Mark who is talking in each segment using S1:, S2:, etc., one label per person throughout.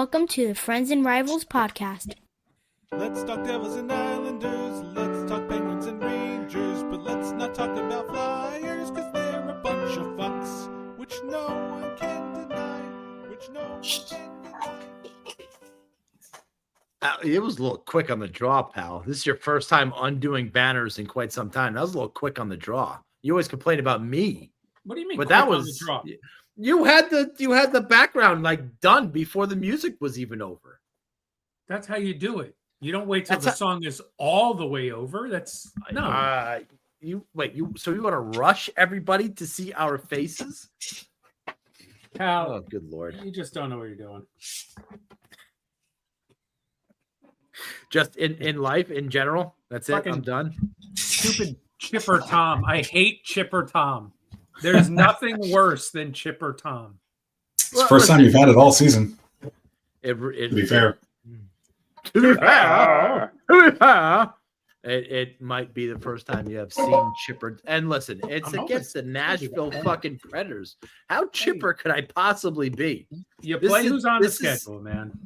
S1: Welcome to the Friends and Rivals podcast.
S2: Let's talk Devils and Islanders, let's talk Penguins and Rangers, but let's not talk about Flyers, cause they're a bunch of fucks, which no one can deny, which no one can deny.
S3: It was a little quick on the draw, pal. This is your first time undoing banners in quite some time. That was a little quick on the draw. You always complain about me.
S4: What do you mean?
S3: But that was
S4: on the draw?
S3: You had the background like done before the music was even over.
S4: That's how you do it. You don't wait till the song is all the way over. That's no.
S3: You want to rush everybody to see our faces?
S4: Pal,
S3: Oh, good Lord.
S4: You just don't know what you're doing.
S3: Just in life in general. That's it.
S4: Fucking
S3: I'm done.
S4: Stupid Chipper Tom. I hate Chipper Tom. There's nothing worse than Chipper Tom.
S5: It's the first time you've had it all season.
S3: To
S5: be fair.
S3: It might be the first time you have seen Chipper. And listen, it's against the Nashville fucking Predators. How chipper could I possibly be?
S4: You play who's on the schedule, man.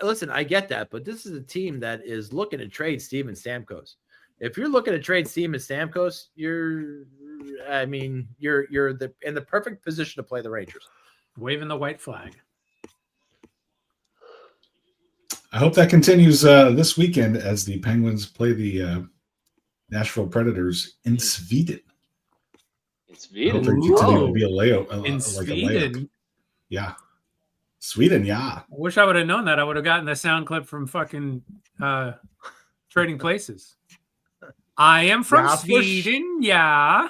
S3: Listen, I get that, but this is a team that is looking to trade Steven Stamkos. If you're looking to trade Steven Stamkos, you're in the perfect position to play the Rangers.
S4: Waving the white flag.
S5: I hope that continues this weekend as the Penguins play the Nashville Predators in Sweden.
S6: In Sweden?
S5: I hope they continue to be a
S4: Sweden?
S5: Yeah. Sweden, yeah.
S4: I wish I would have known that. I would have gotten the sound clip from fucking Trading Places. I am from Sweden, yeah.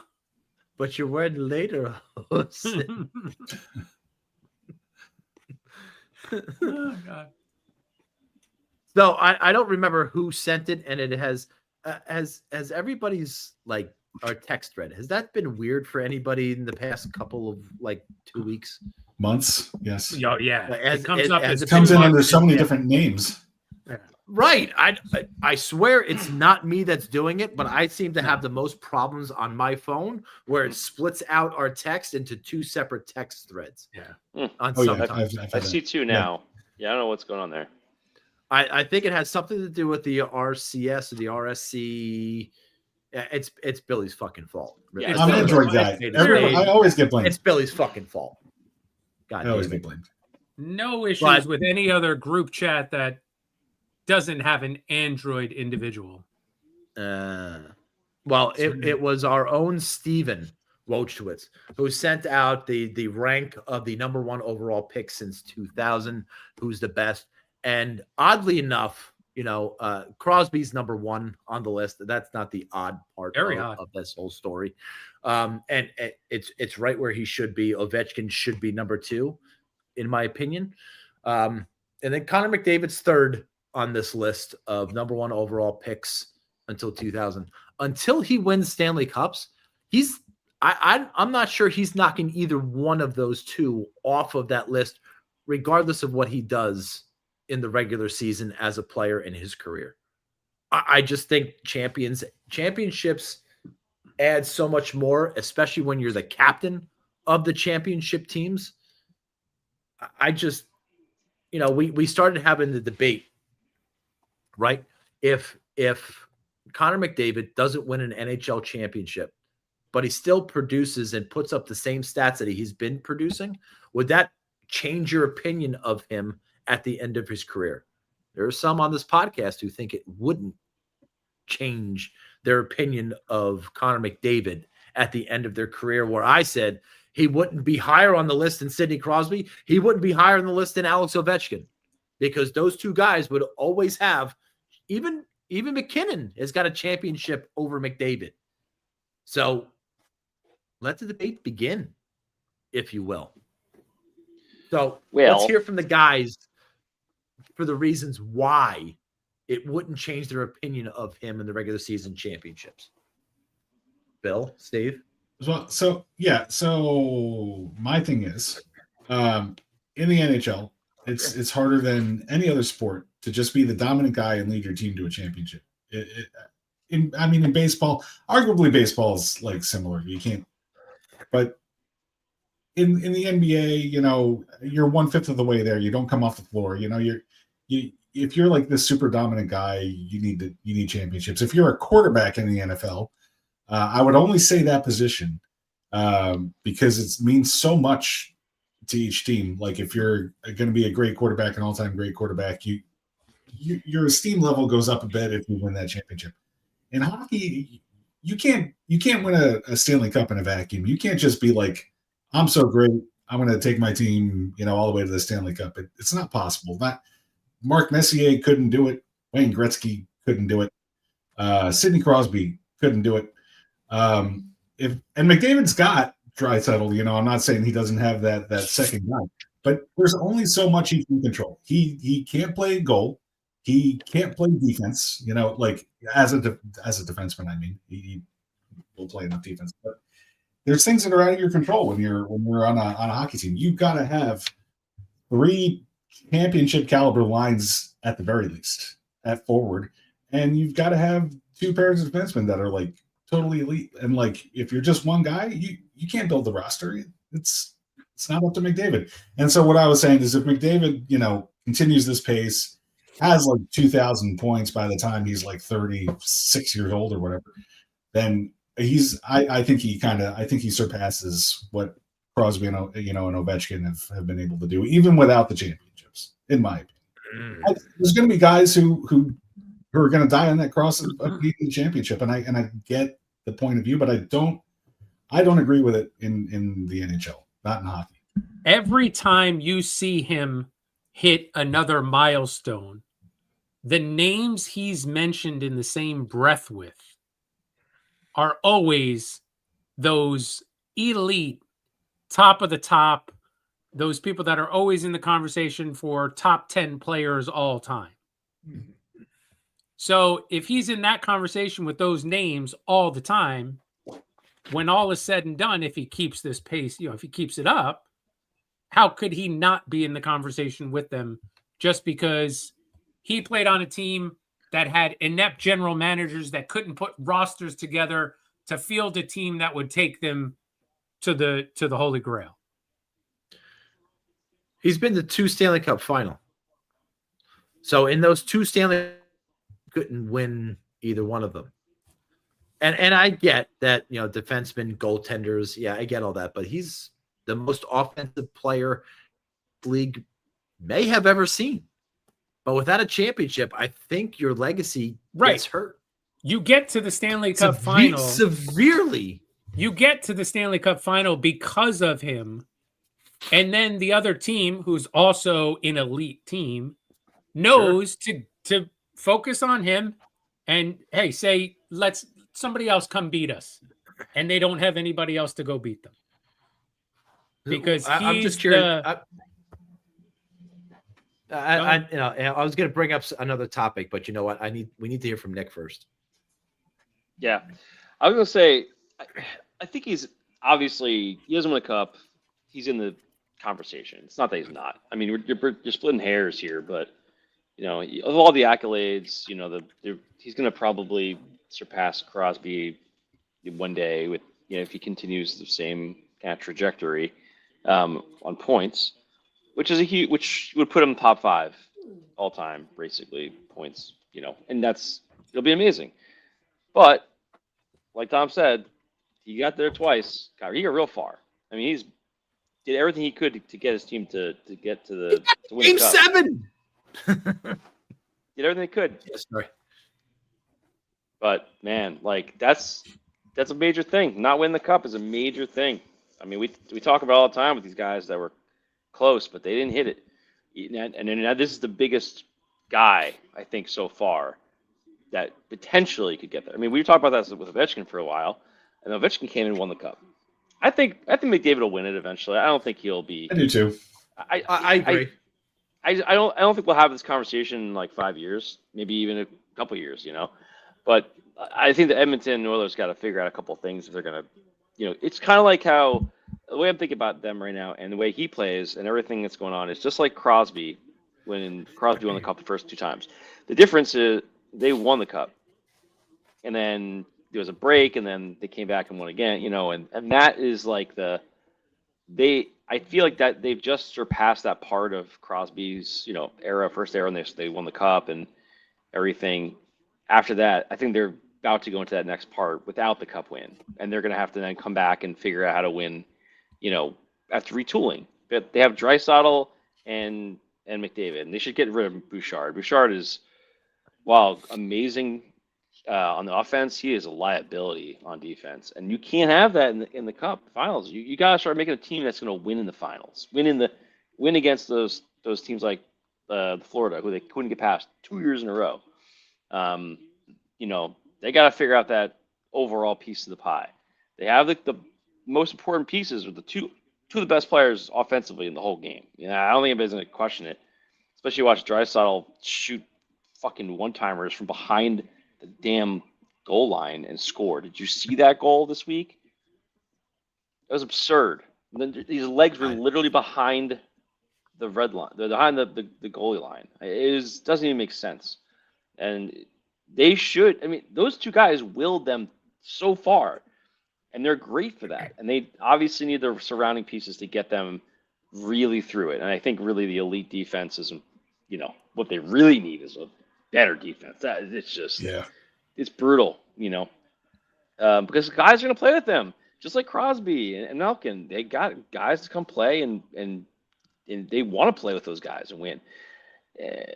S3: But you're wearing later.
S4: Oh, God.
S3: So I don't remember who sent it, and it has everybody's like our text thread. Has that been weird for anybody in the past couple of like 2 weeks?
S5: Months, yes.
S4: Oh, yeah.
S3: It
S5: comes in under so many different names.
S4: Yeah.
S3: Right. I swear it's not me that's doing it, but I seem to have the most problems on my phone where it splits out our text into two separate text threads.
S4: Yeah.
S6: I see two now. Yeah, I don't know what's going on there.
S3: I think it has something to do with the RCS or the RSC. It's Billy's fucking fault.
S6: Yeah,
S5: I'm an Android guy. I always get blamed.
S3: It's Billy's fucking fault. God,
S5: I always get blamed.
S4: No issues with any other group chat that doesn't have an Android individual.
S3: Well, it was our own Steven Wojtowicz who sent out the rank of the number one overall pick since 2000, who's the best. And oddly enough, Crosby's number one on the list. That's not the odd part of this whole story. And it's right where he should be. Ovechkin should be number two, in my opinion. And then Connor McDavid's third on this list of number one overall picks until 2000. Until he wins Stanley Cups, I'm not sure he's knocking either one of those two off of that list, regardless of what he does in the regular season as a player in his career. I just think championships add so much more, especially when you're the captain of the championship teams. I just, we started having the debate, right? If Connor McDavid doesn't win an NHL championship, but he still produces and puts up the same stats that he's been producing, would that change your opinion of him at the end of his career? There are some on this podcast who think it wouldn't change their opinion of Connor McDavid at the end of their career, where I said he wouldn't be higher on the list than Sidney Crosby. He wouldn't be higher on the list than Alex Ovechkin, because those two guys would always have, even McKinnon has got a championship over McDavid. So let the debate begin, if you will. So let's hear from the guys for the reasons why it wouldn't change their opinion of him in the regular season championships. Bill, Steve?
S5: Well, so my thing is, in the NHL, it's harder than any other sport to just be the dominant guy and lead your team to a championship. In baseball, arguably baseball is like similar. You can't, but in the NBA, you're 1/5 of the way there. You don't come off the floor. If you're like this super dominant guy, you need championships. If you're a quarterback in the NFL, I would only say that position because it means so much to each team. Like if you're going to be a great quarterback, an all-time great quarterback, your esteem level goes up a bit if you win that championship. In hockey, you can't win a Stanley Cup in a vacuum. You can't just be like, I'm so great, I'm going to take my team, all the way to the Stanley Cup. It's not possible. Mark Messier couldn't do it. Wayne Gretzky couldn't do it. Sidney Crosby couldn't do it. And McDavid's got Draisaitl. I'm not saying he doesn't have that second guy, but there's only so much he can control. He can't play goal. He can't play defense. Like as a defenseman, I mean, he will play enough defense. But there's things that are out of your control when you're on a hockey team. You've got to have 3 championship caliber lines at the very least at forward, and you've got to have 2 pairs of defensemen that are like totally elite. And like if you're just one guy, you can't build the roster. It's not up to McDavid. And so what I was saying is if McDavid continues this pace, has like 2,000 points by the time he's like 36 years old or whatever, then I think he surpasses what Crosby and Ovechkin have been able to do, even without the championships, in my opinion. There's going to be guys who are going to die on that cross of beating the championship, and I get the point of view, but I don't agree with it in the NHL, not in hockey.
S4: Every time you see him hit another milestone, the names he's mentioned in the same breath with are always those elite, top of the top, those people that are always in the conversation for top 10 players all time. So if he's in that conversation with those names all the time, when all is said and done, if he keeps this pace, if he keeps it up, how could he not be in the conversation with them just because he played on a team that had inept general managers that couldn't put rosters together to field a team that would take them to the Holy Grail?
S3: He's been to 2 Stanley Cup final. So in those 2 Stanley, couldn't win either one of them. And I get that, defensemen, goaltenders, yeah, I get all that, but he's the most offensive player the league may have ever seen. But without a championship, I think your legacy gets hurt.
S4: You get to the Stanley Cup final
S3: severely.
S4: You get to the Stanley Cup final because of him. And then the other team, who's also an elite team, knows to focus on him and, hey, say, let's somebody else come beat us. And they don't have anybody else to go beat them. Because
S3: I'm just curious. I was going to bring up another topic, but you know what? We need to hear from Nick first.
S6: Yeah. I was going to say, I think he's obviously, he doesn't win a cup. He's in the conversation. It's not that he's not. I mean, you're splitting hairs here, but of all the accolades, he's going to probably surpass Crosby one day with, if he continues the same kind of trajectory on points, which would put him top 5 all time, basically points, and it'll be amazing. But like Tom said, he got there twice. He got real far. I mean, he's did everything he could to get his team to get to win
S3: Game
S6: the cup.
S3: 7.
S6: Did everything he could.
S3: Yes, sorry.
S6: But man, like that's a major thing. Not winning the cup is a major thing. I mean, we talk about it all the time with these guys that were close, but they didn't hit it. And then this is the biggest guy, I think, so far that potentially could get there. I mean, we talked about that with Ovechkin for a while, and Ovechkin came and won the cup. I think McDavid will win it eventually. I don't think he'll be.
S5: I do too.
S3: I agree.
S6: I don't think we'll have this conversation in like 5 years, maybe even a couple years, But I think the Edmonton Oilers got to figure out a couple things if they're gonna, it's kind of like how the way I'm thinking about them right now and the way he plays and everything that's going on is just like Crosby when Crosby won the cup the first 2 times. The difference is they won the cup, and then there was a break, and then they came back and won again, and that is like the I feel like that they've just surpassed that part of Crosby's, first era, and they won the cup and everything. After that, I think they're about to go into that next part without the cup win, and they're going to have to then come back and figure out how to win, after retooling. But they have Draisaitl and McDavid, and they should get rid of Bouchard. Bouchard is, while amazing on the offense, he is a liability on defense, and you can't have that in the Cup finals. You got to start making a team that's going to win in the finals, win against those teams like Florida, who they couldn't get past 2 years in a row. They got to figure out that overall piece of the pie. They have the most important pieces with the two of the best players offensively in the whole game. I don't think anybody's going to question it. Especially watch Draisaitl shoot fucking one-timers from behind the damn goal line and score. Did you see that goal this week? It was absurd. And then his legs were literally behind the red line. They're behind the goalie line. It doesn't even make sense. And they should. I mean, those two guys willed them so far, and they're great for that. And they obviously need the surrounding pieces to get them really through it. And I think really the elite defense is, what they really need is a better defense. It's just, it's brutal, because guys are going to play with them, just like Crosby and Malkin. They got guys to come play, and they want to play with those guys and win.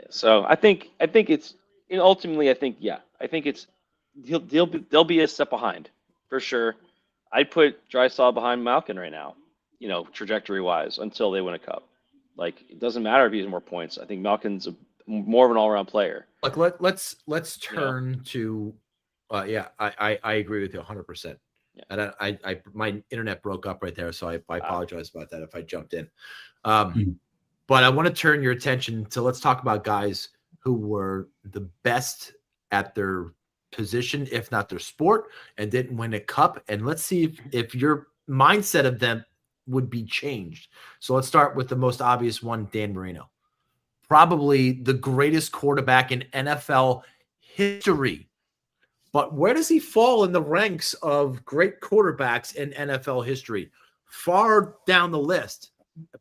S6: So I think it's, and ultimately I think it's they'll be a step behind for sure. I'd put Draisaitl behind Malkin right now, trajectory wise, until they win a cup. Like, it doesn't matter if he has more points. I think Malkin's more of an all-around player.
S3: Like, let's turn to I agree with you 100%.
S6: Yeah.
S3: And I my internet broke up right there, so I apologize about that if I jumped in. But I want to turn your attention to, let's talk about guys who were the best at their position, if not their sport, and didn't win a cup. And let's see if your mindset of them would be changed. So let's start with the most obvious one, Dan Marino. Probably the greatest quarterback in NFL history. But where does he fall in the ranks of great quarterbacks in NFL history? Far down the list.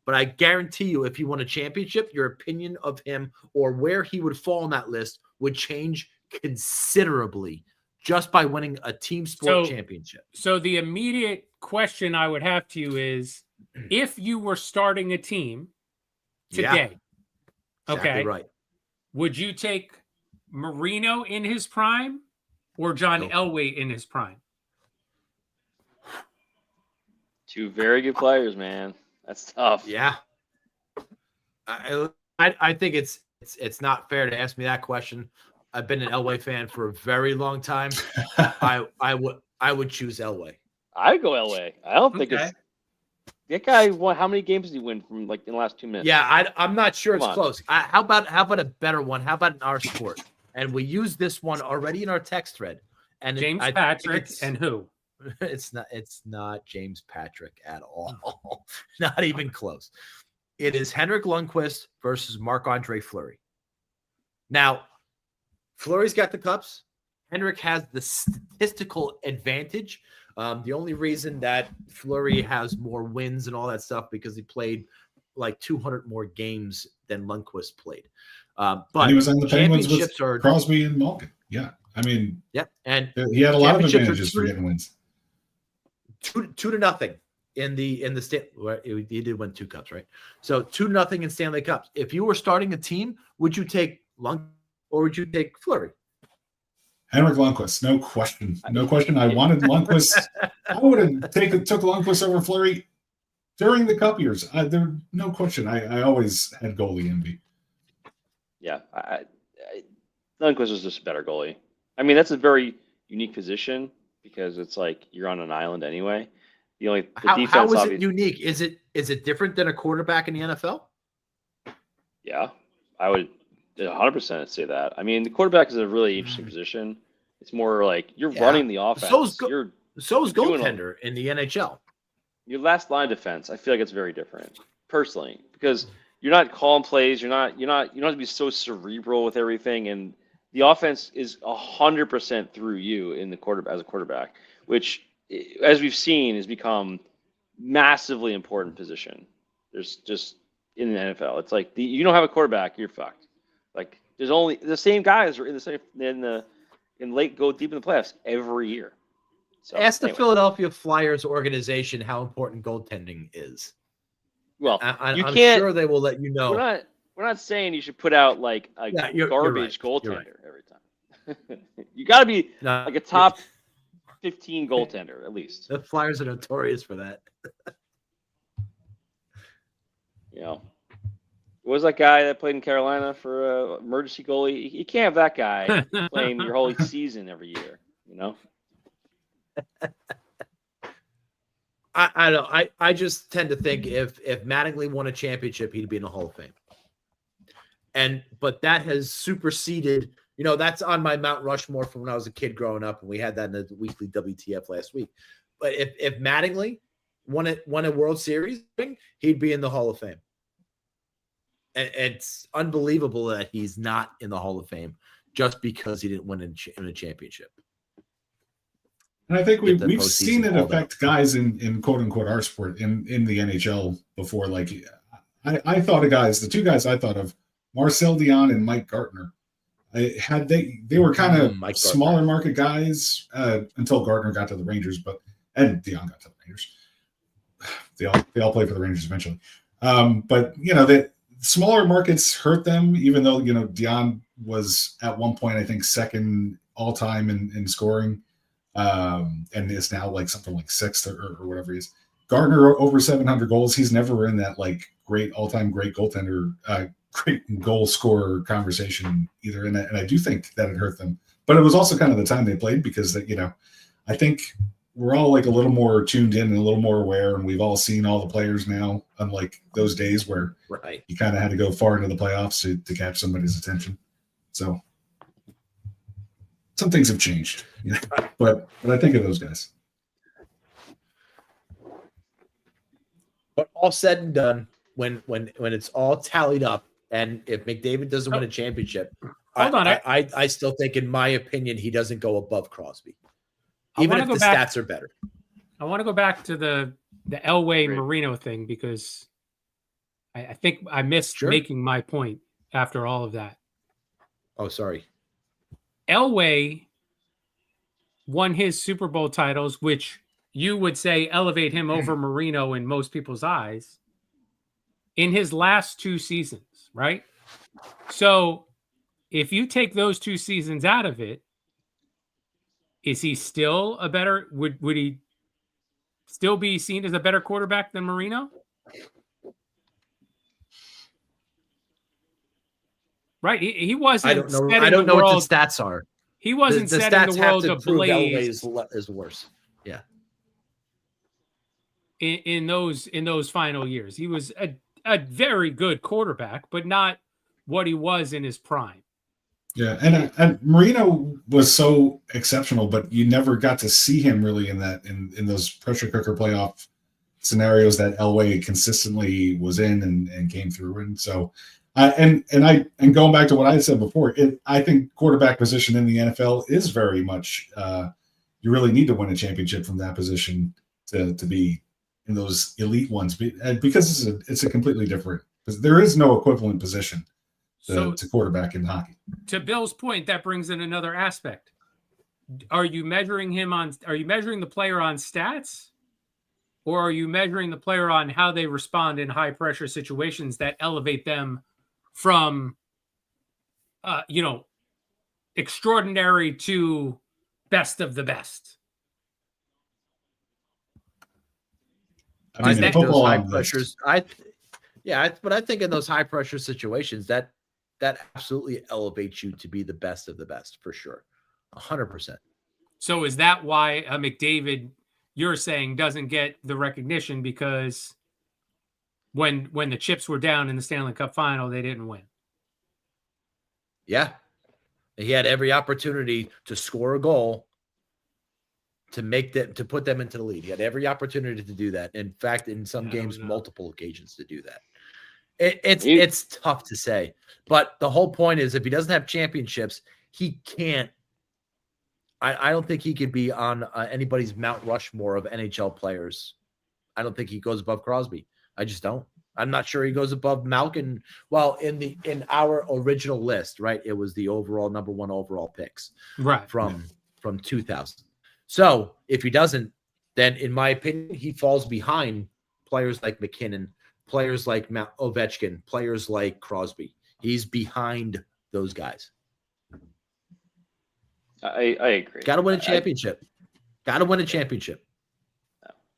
S3: But I guarantee you, if he won a championship, your opinion of him or where he would fall on that list would change considerably just by winning a team sport championship.
S4: So the immediate question I would have to you is, if you were starting a team today,
S3: exactly right,
S4: would you take Marino in his prime or John Elway in his prime?
S6: Two very good players, man. That's tough.
S3: Yeah. I think it's not fair to ask me that question. I've been an Elway fan for a very long time. I would choose Elway.
S6: I'd go Elway. I don't think it's that guy won. How many games did he win from in the last 2 minutes?
S3: Yeah, I'm not sure it's close. How about a better one? How about in our sport? And we use this one already in our text thread. And
S4: James Patrick and who?
S3: It's not James Patrick at all. Not even close. It is Henrik Lundqvist versus Marc-Andre Fleury. Now, Fleury's got the cups. Henrik has the statistical advantage. The only reason that Fleury has more wins and all that stuff because he played like 200 more games than Lundqvist played. But
S5: and he was on the Penguins with Crosby and Malkin. Yeah. I mean,
S3: and
S5: he had a lot of advantages for getting wins.
S3: 2-0 in the state. He did win 2 cups, right? So 2-0 in Stanley Cups. If you were starting a team, would you take Lundqvist or would you take Fleury?
S5: Henrik Lundqvist, no question. No question. I wanted Lundqvist. I would have took Lundqvist over Fleury during the cup years. There, no question. I always had goalie envy.
S6: Yeah, Lundqvist was just a better goalie. I mean, that's a very unique position because it's like you're on an island anyway. Defense.
S3: How is it unique? Is it different than a quarterback in the NFL?
S6: Yeah, I would 100% say that. I mean, the quarterback is a really interesting position. It's more like you're running the offense.
S3: So is goaltender in the NHL.
S6: Your last line defense, I feel like it's very different, personally, because you're not calling plays. You don't have to be so cerebral with everything, and the offense is 100% through you in the quarterback as a quarterback, which, as we've seen, has become massively important position. There's just in the NFL, it's like you don't have a quarterback, you're fucked. Like there's only the same guys are in the same in late go deep in the playoffs every year. So,
S3: Ask the
S6: anyway.
S3: Philadelphia Flyers organization how important goaltending is.
S6: Well,
S3: I'm
S6: can't.
S3: sure they will let you know.
S6: We're not saying you should put out like a
S3: you're
S6: garbage
S3: right.
S6: goaltender every time. You got to be
S3: No,
S6: like a top 15 goaltender at least.
S3: The Flyers are notorious for that.
S6: You know, what was that guy that played in Carolina for emergency goalie? You can't have that guy playing your whole season every year. You know.
S3: I don't. I just tend to think if Mattingly won a championship, he'd be in the Hall of Fame. But that has superseded. You know, that's on my Mount Rushmore from when I was a kid growing up, and we had that in the weekly WTF last week. But if Mattingly won a World Series, he'd be in the Hall of Fame. And it's unbelievable that he's not in the Hall of Fame just because he didn't win in a championship.
S5: And I think we've seen it affect guys in quote unquote our sport in the NHL before. Like I thought of guys, the two guys I thought of, Marcel Dion and Mike Gartner. They were kind of smaller market guys until Gartner got to the Rangers, and Dion got to the Rangers. They all played for the Rangers eventually. But you know, the smaller markets hurt them, even though, you know, Dion was at one point, I think, second all time in scoring. And is now like something like sixth or whatever he is. Gardner over 700 goals. He's never in that like great all-time great goaltender, great goal scorer conversation either. And I do think that it hurt them, but it was also kind of the time they played because that, you know, I think we're all like a little more tuned in and a little more aware, and we've all seen all the players now, unlike those days where you kind of had to go far into the playoffs to catch somebody's attention. So some things have changed, you know, but I think of those guys.
S3: But all said and done, when it's all tallied up, and if McDavid doesn't win a championship, I still think, in my opinion, he doesn't go above Crosby, even if the stats are better.
S4: I want to go back to the Elway Marino thing because I think I missed making my point after all of that.
S3: Oh, sorry.
S4: Elway won his Super Bowl titles, which you would say elevate him over Marino in most people's eyes, in his last two seasons, right? So if you take those two seasons out of it, is he still a better, would he still be seen as a better quarterback than Marino? Right. He wasn't.
S3: I don't know what the stats are.
S4: He wasn't
S3: the
S4: setting
S3: stats
S4: the world
S3: have to prove
S4: ablaze.
S3: Elway is worse. Yeah.
S4: In those final years, he was a very good quarterback, but not what he was in his prime.
S5: Yeah, and Marino was so exceptional, but you never got to see him really in those pressure cooker playoff scenarios that Elway consistently was in and came through. And so, and going back to what I said before, I think quarterback position in the NFL is very much you really need to win a championship from that position to be in those elite ones, because it's a completely different, because there is no equivalent position to quarterback in hockey.
S4: To Bill's point, that brings in another aspect. Are you measuring the player on stats, or are you measuring the player on how they respond in high pressure situations that elevate them from extraordinary to best of the best?
S3: I think those high pressures. But I think in those high pressure situations that absolutely elevates you to be the best of the best for sure, 100%.
S4: So is that why McDavid, you're saying, doesn't get the recognition because when the chips were down in the Stanley Cup final, they didn't win?
S3: Yeah, he had every opportunity to score a goal to put them into the lead. He had every opportunity to do that. In fact, in some games, multiple occasions to do that. It's tough to say, but the whole point is if he doesn't have championships, he can't. I don't think he could be on anybody's Mount Rushmore of NHL players. I don't think he goes above Crosby. I just don't. I'm not sure he goes above Malkin. Well, in our original list, right? It was the overall number 1 overall picks,
S4: Right,
S3: from 2000. So if he doesn't, then in my opinion, he falls behind players like McKinnon, players like Ovechkin, players like Crosby. He's behind those guys.
S6: I agree.
S3: Got to win a championship. Got to win a championship.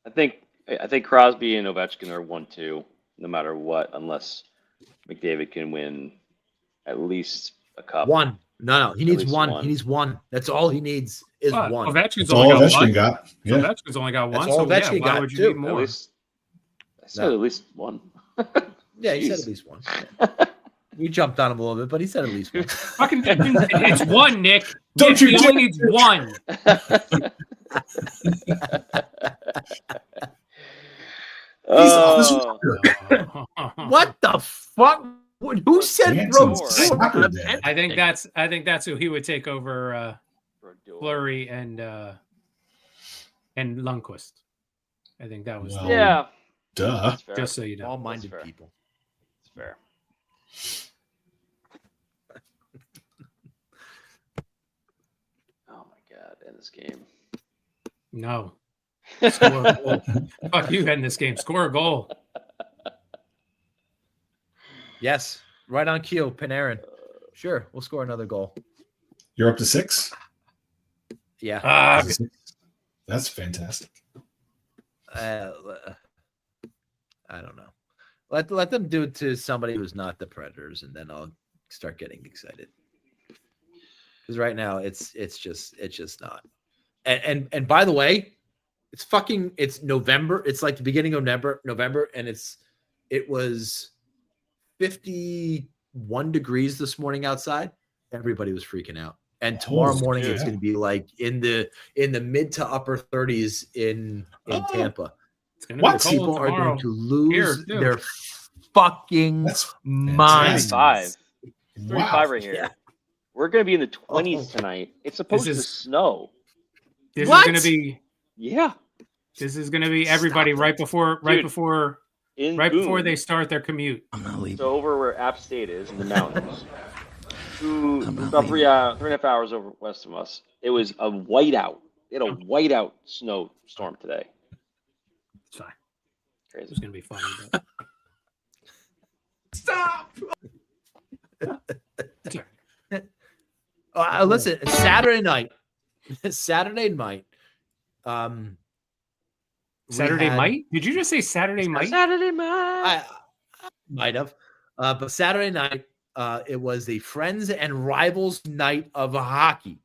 S6: I think Crosby and Ovechkin are 1-2, no matter what, unless McDavid can win at least a cup.
S3: One. No. He needs
S6: least
S3: one.
S6: one.
S3: He needs one. That's all he needs is one.
S4: Ovechkin's
S5: That's all
S4: only got
S5: Ovechkin
S4: one.
S5: got. Yeah.
S4: Ovechkin's only got one.
S3: That's all
S4: So yeah,
S3: Ovechkin
S4: why
S3: got,
S4: would you
S3: too.
S4: need more?
S6: At least, I said at least one.
S3: Yeah, he said
S6: Jeez.
S3: at least one. We jumped on him a little bit, but he said at least one.
S4: Fucking, it's one, Nick.
S5: Don't
S4: Nick,
S5: you
S4: he
S5: dare-
S4: only needs one.
S6: Oh,
S3: What the fuck? Who said
S5: Jansen
S3: road
S5: sucked
S3: score?
S5: that.
S4: I think that's who he would take over Fleury and Lundqvist. I think that was
S5: Well,
S6: yeah.
S5: Duh.
S6: That's fair.
S4: just so you know.
S3: Small-minded
S6: That's fair.
S3: people.
S6: It's fair. Oh my god, end this game.
S4: No. Score a goal. Fuck you in this game. Score a goal.
S3: Yes, right on cue, Panarin. Sure, we'll score another goal.
S5: You're up to 6?
S3: Yeah.
S5: That's fantastic.
S3: I don't know. Let them do it to somebody who's not the Predators, and then I'll start getting excited. Because right now it's just not. And by the way, it's November. It's like the beginning of November, and it was 51 degrees this morning outside. Everybody was freaking out. And tomorrow morning it's going to be like in the mid to upper 30s in Tampa.
S4: It's gonna
S5: What?
S4: be cold
S3: People are
S4: tomorrow.
S3: going to lose
S4: Here, too.
S3: their fucking
S5: That's
S3: minds.
S6: 35.
S5: Wow.
S6: 35 right here.
S3: Yeah.
S6: We're gonna be in the 20s tonight. It's supposed to
S4: is-
S6: snow.
S4: This
S3: What?
S4: is gonna be
S6: Yeah.
S4: this is gonna be everybody
S3: Stop
S4: right before
S6: Dude.
S4: before
S6: In
S4: before
S6: Boone.
S4: they start their commute.
S6: So over where App State is in the mountains, about 3.5 hours over west of us, it was a whiteout. It had a whiteout snowstorm today.
S4: It's fine.
S6: Crazy.
S4: It's gonna be funny. But...
S3: Stop.
S4: It's all
S3: Listen, Saturday night. Saturday night.
S4: Saturday night? Did you just say Saturday night?
S6: Saturday night.
S3: I might have. But Saturday night, it was the Friends and Rivals night of hockey.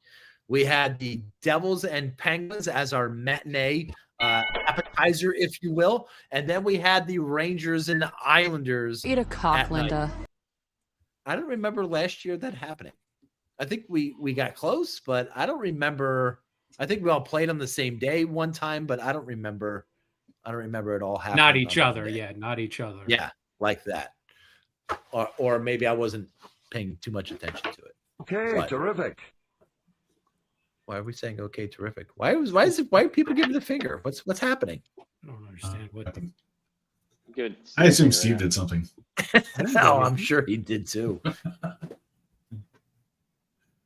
S3: We had the Devils and Penguins as our matinee appetizer, if you will. And then we had the Rangers and the Islanders.
S7: Eat a cock,
S3: at night.
S7: Linda.
S3: I don't remember last year that happening. I think we got close, but I don't remember. I think we all played on the same day one time, but I don't remember it all happening.
S4: Not
S3: on
S4: each
S3: one
S4: other.
S3: day.
S4: Yeah, not each other.
S3: Yeah, like that. Or maybe I wasn't paying too much attention to it.
S8: Okay,
S3: What?
S8: terrific.
S3: Why are we saying okay, terrific? Why are people giving the finger? What's happening?
S4: I don't understand what. The...
S6: Good.
S5: I assume Steve did something.
S3: Oh, I'm sure he did too.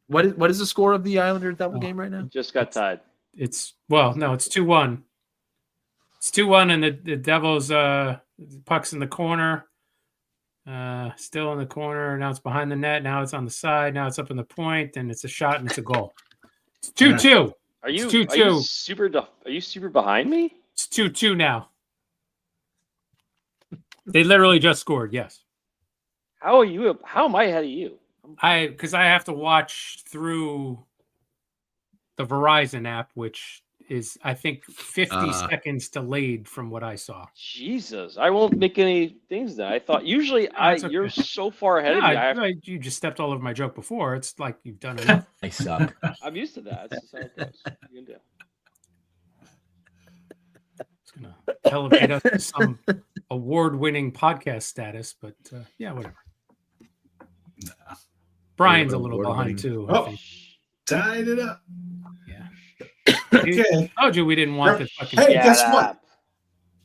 S3: What is the score of the Islander Devil game right now?
S6: Just got tied.
S4: It's 2-1. It's 2-1, and the Devils puck's in the corner. Still in the corner. Now it's behind the net. Now it's on the side. Now it's up in the point, and it's a shot and it's a goal. It's 2-2.
S6: Are you
S4: It's 2-2.
S6: Are you super behind me?
S4: It's 2-2 now. They literally just scored. Yes,
S6: How am I ahead of you?
S4: because I have to watch through the Verizon app, which is I think 50 seconds delayed from what I saw.
S6: Jesus, I won't make any things then. I thought usually
S4: That's okay.
S6: you're so far ahead of me.
S4: You just stepped all over my joke before. It's like you've done enough.
S8: I suck.
S6: I'm used to that. That's just how it goes. What are you gonna do?
S4: It's gonna elevate us to some award-winning podcast status, but yeah, whatever. Brian's a little
S3: Award-winning.
S4: behind too. I
S5: Oh.
S4: think.
S5: Tied it up.
S4: Yeah.
S5: Okay.
S4: Told you we didn't want the fucking.
S5: Hey,
S6: Shut
S5: guess what?
S6: up.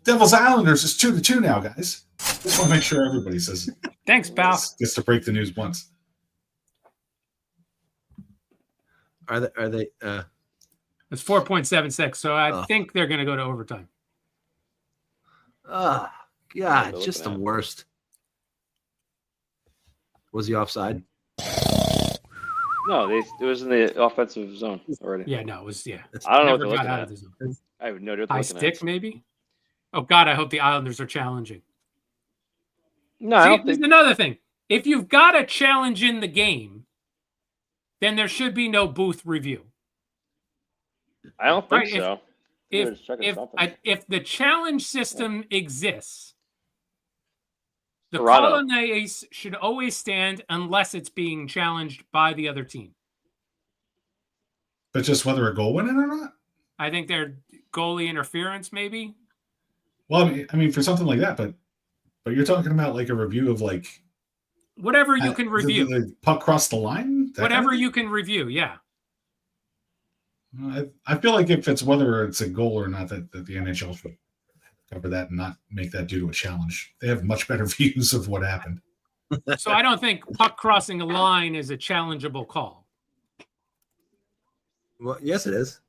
S5: Devils Islanders is 2-2 now, guys. Just want to make sure everybody says
S4: Thanks, pal.
S5: gets to break the news once.
S3: Are they
S4: It's 4.76, so I
S3: Oh.
S4: think they're going to go to overtime.
S3: God,
S6: they're
S3: just the
S6: looking at.
S3: worst. Was he offside?
S6: No, it was in the offensive zone already.
S4: Yeah, no, it was
S6: I don't know what
S4: never
S6: they're
S4: got
S6: looking
S4: out
S6: at.
S4: of the zone.
S6: I have no idea what
S4: High
S6: they're
S4: stick,
S6: looking at.
S4: maybe. Oh God, I hope the Islanders are challenging.
S6: No, I
S4: See,
S6: don't
S4: here's
S6: think.
S4: another thing. If you've got a challenge in the game, then there should be no booth review.
S6: I don't think
S4: Right,
S6: so. They're just checking something.
S4: If the challenge system exists, the
S6: Toronto.
S4: call on the ice should always stand unless it's being challenged by the other team.
S5: But just whether a goal went in or not?
S4: I think they're goalie interference, maybe.
S5: Well, I mean, for something like that, but you're talking about like a review of like
S4: Whatever you can review.
S5: the puck crossed the line. That
S4: Whatever
S5: kind of
S4: you can review, yeah.
S5: thing? I feel like if it's whether it's a goal or not, that the NHL should cover that and not make that due to a challenge. They have much better views of what happened.
S4: So I don't think puck crossing a line is a challengeable call.
S3: Well, yes, it is.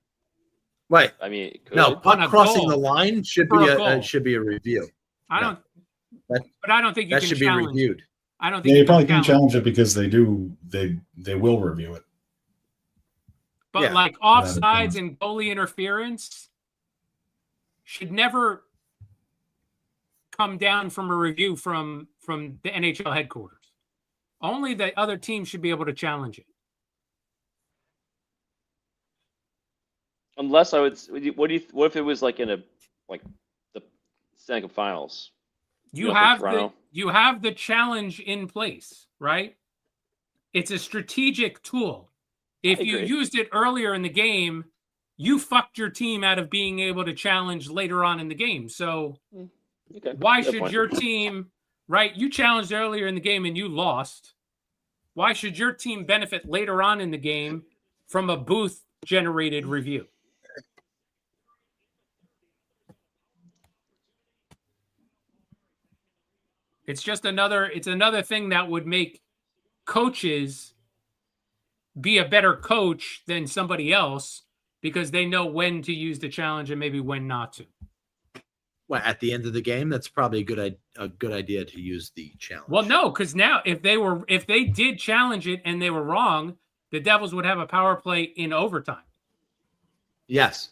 S3: Wait,
S6: I mean, it could.
S3: no,
S4: On a
S3: puck crossing
S4: goal.
S3: the line should
S4: For
S3: be
S4: a
S3: a
S4: goal.
S3: should be a review.
S4: I
S3: No.
S4: don't.
S3: That-
S4: But I don't think you
S3: That
S4: can
S3: should be
S4: challenge.
S3: reviewed.
S4: I don't think
S5: Yeah, you
S4: can
S5: probably can't
S4: challenge.
S5: challenge it because they will review it.
S4: But
S3: Yeah.
S4: like
S5: Without a
S4: offsides
S5: challenge.
S4: and goalie interference should never come down from a review from the NHL headquarters. Only the other team should be able to challenge it.
S6: Unless I would. What if it was like in the Stanley Cup Finals?
S4: You
S6: Yeah, for
S4: have
S6: Toronto.
S4: you have the challenge in place, right? It's a strategic tool. If you
S6: agree.
S4: used it earlier in the game, you fucked your team out of being able to challenge later on in the game. So
S6: Okay.
S4: why
S6: Good
S4: should
S6: point.
S4: your team, right? You challenged earlier in the game and you lost. Why should your team benefit later on in the game from a booth generated review? It's just another thing that would make coaches be a better coach than somebody else because they know when to use the challenge and maybe when not to.
S3: Well, at the end of the game, that's probably a good idea to use the challenge.
S4: Well, no, because now if they did challenge it and they were wrong, the Devils would have a power play in overtime.
S3: Yes.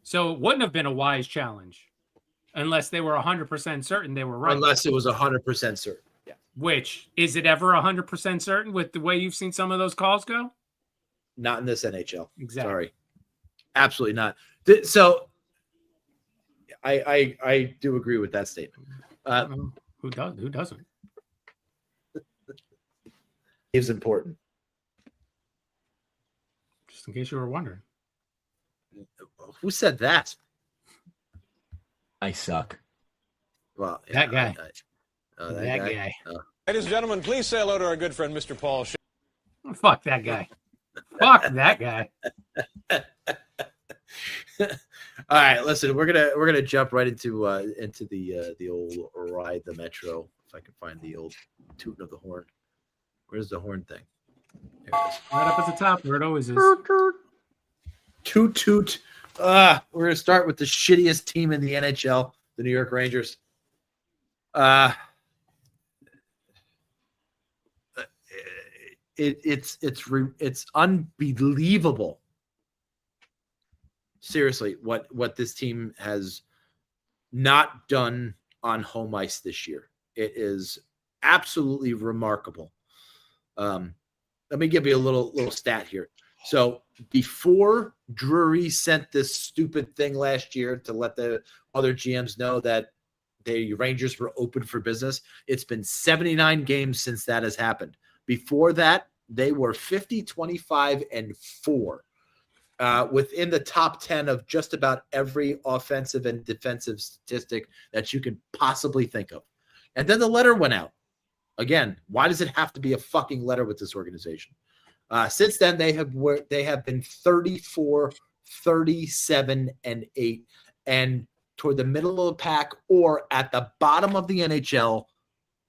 S4: So it wouldn't have been a wise challenge unless they were 100% certain they were right.
S3: Unless it was 100% certain. Yeah.
S4: Which, is it ever 100% certain with the way you've seen some of those calls go?
S3: Not in this NHL.
S4: Exactly.
S3: Sorry. Absolutely not. So I do agree with that statement.
S4: Who does? Who doesn't?
S3: It's important.
S4: Just in case you were wondering.
S3: Who said that?
S7: I suck.
S3: Well,
S4: That guy.
S3: That guy.
S8: Ladies and gentlemen, please say hello to our good friend, Mr. Paul.
S4: Fuck that guy. Fuck that guy.
S3: All right, listen, we're gonna jump right into the old ride the Metro. If I can find the old tooting of the horn. Where's the horn thing? There it is.
S4: Right up at the top where it always is.
S3: Toot toot. We're gonna start with the shittiest team in the NHL, the New York Rangers. It's unbelievable. Seriously, what this team has not done on home ice this year. It is absolutely remarkable. Let me give you a little stat here. So before Drury sent this stupid thing last year to let the other GMs know that the Rangers were open for business, it's been 79 games since that has happened. Before that, they were 50, 25, and 4. Within the top 10 of just about every offensive and defensive statistic that you can possibly think of. And then the letter went out. Again, why does it have to be a fucking letter with this organization? Since then, they have been 34, 37, and 8, and toward the middle of the pack or at the bottom of the NHL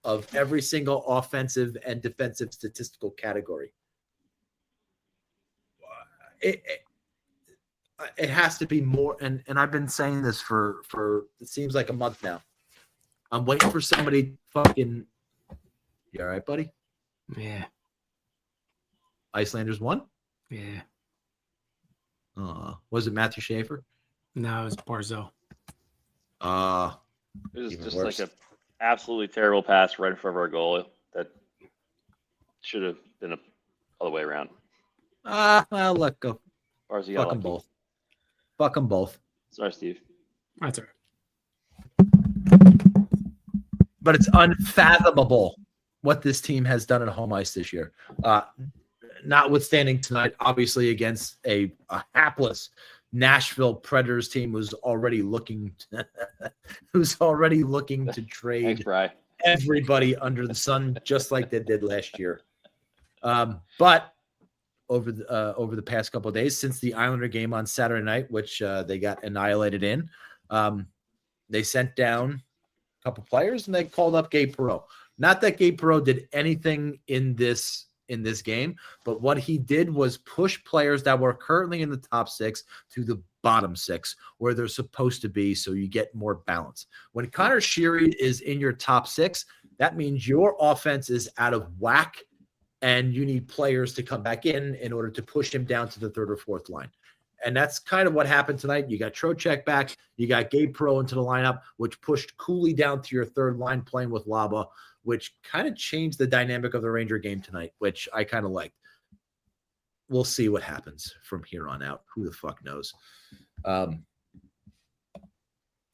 S3: of every single offensive and defensive statistical category. It has to be more, and I've been saying this for it seems like a month now. I'm waiting for somebody fucking. You all right, buddy?
S4: Yeah.
S3: Icelanders won?
S4: Yeah.
S3: Was it Matthew Schaefer?
S4: No, it was Barzell.
S6: It was
S3: Even
S6: just
S3: worse.
S6: like a absolutely terrible pass right in front of our goal that should have been a other way around.
S3: Well, let go.
S6: Barzell,
S3: Fuck them both. Fuck them both.
S6: Sorry, Steve.
S4: That's all right.
S3: But it's unfathomable what this team has done at home ice this year. Notwithstanding tonight, obviously against a hapless Nashville Predators team who's already looking to trade
S6: Thanks, Bri.
S3: everybody under the sun, just like they did last year. But over the past couple of days, since the Islander game on Saturday night, which they got annihilated in, they sent down a couple players and they called up Gabe Perreault. Not that Gabe Perreault did anything in this game, but what he did was push players that were currently in the top six to the bottom six where they're supposed to be, so you get more balance. When Connor Sheary is in your top six, that means your offense is out of whack and you need players to come back in order to push him down to the third or fourth line. And that's kind of what happened tonight. You got Trocheck back. You got Gabe Perreault into the lineup, which pushed Cooley down to your third line playing with Laba, which kind of changed the dynamic of the Ranger game tonight, which I kind of liked. We'll see what happens from here on out. Who the fuck knows?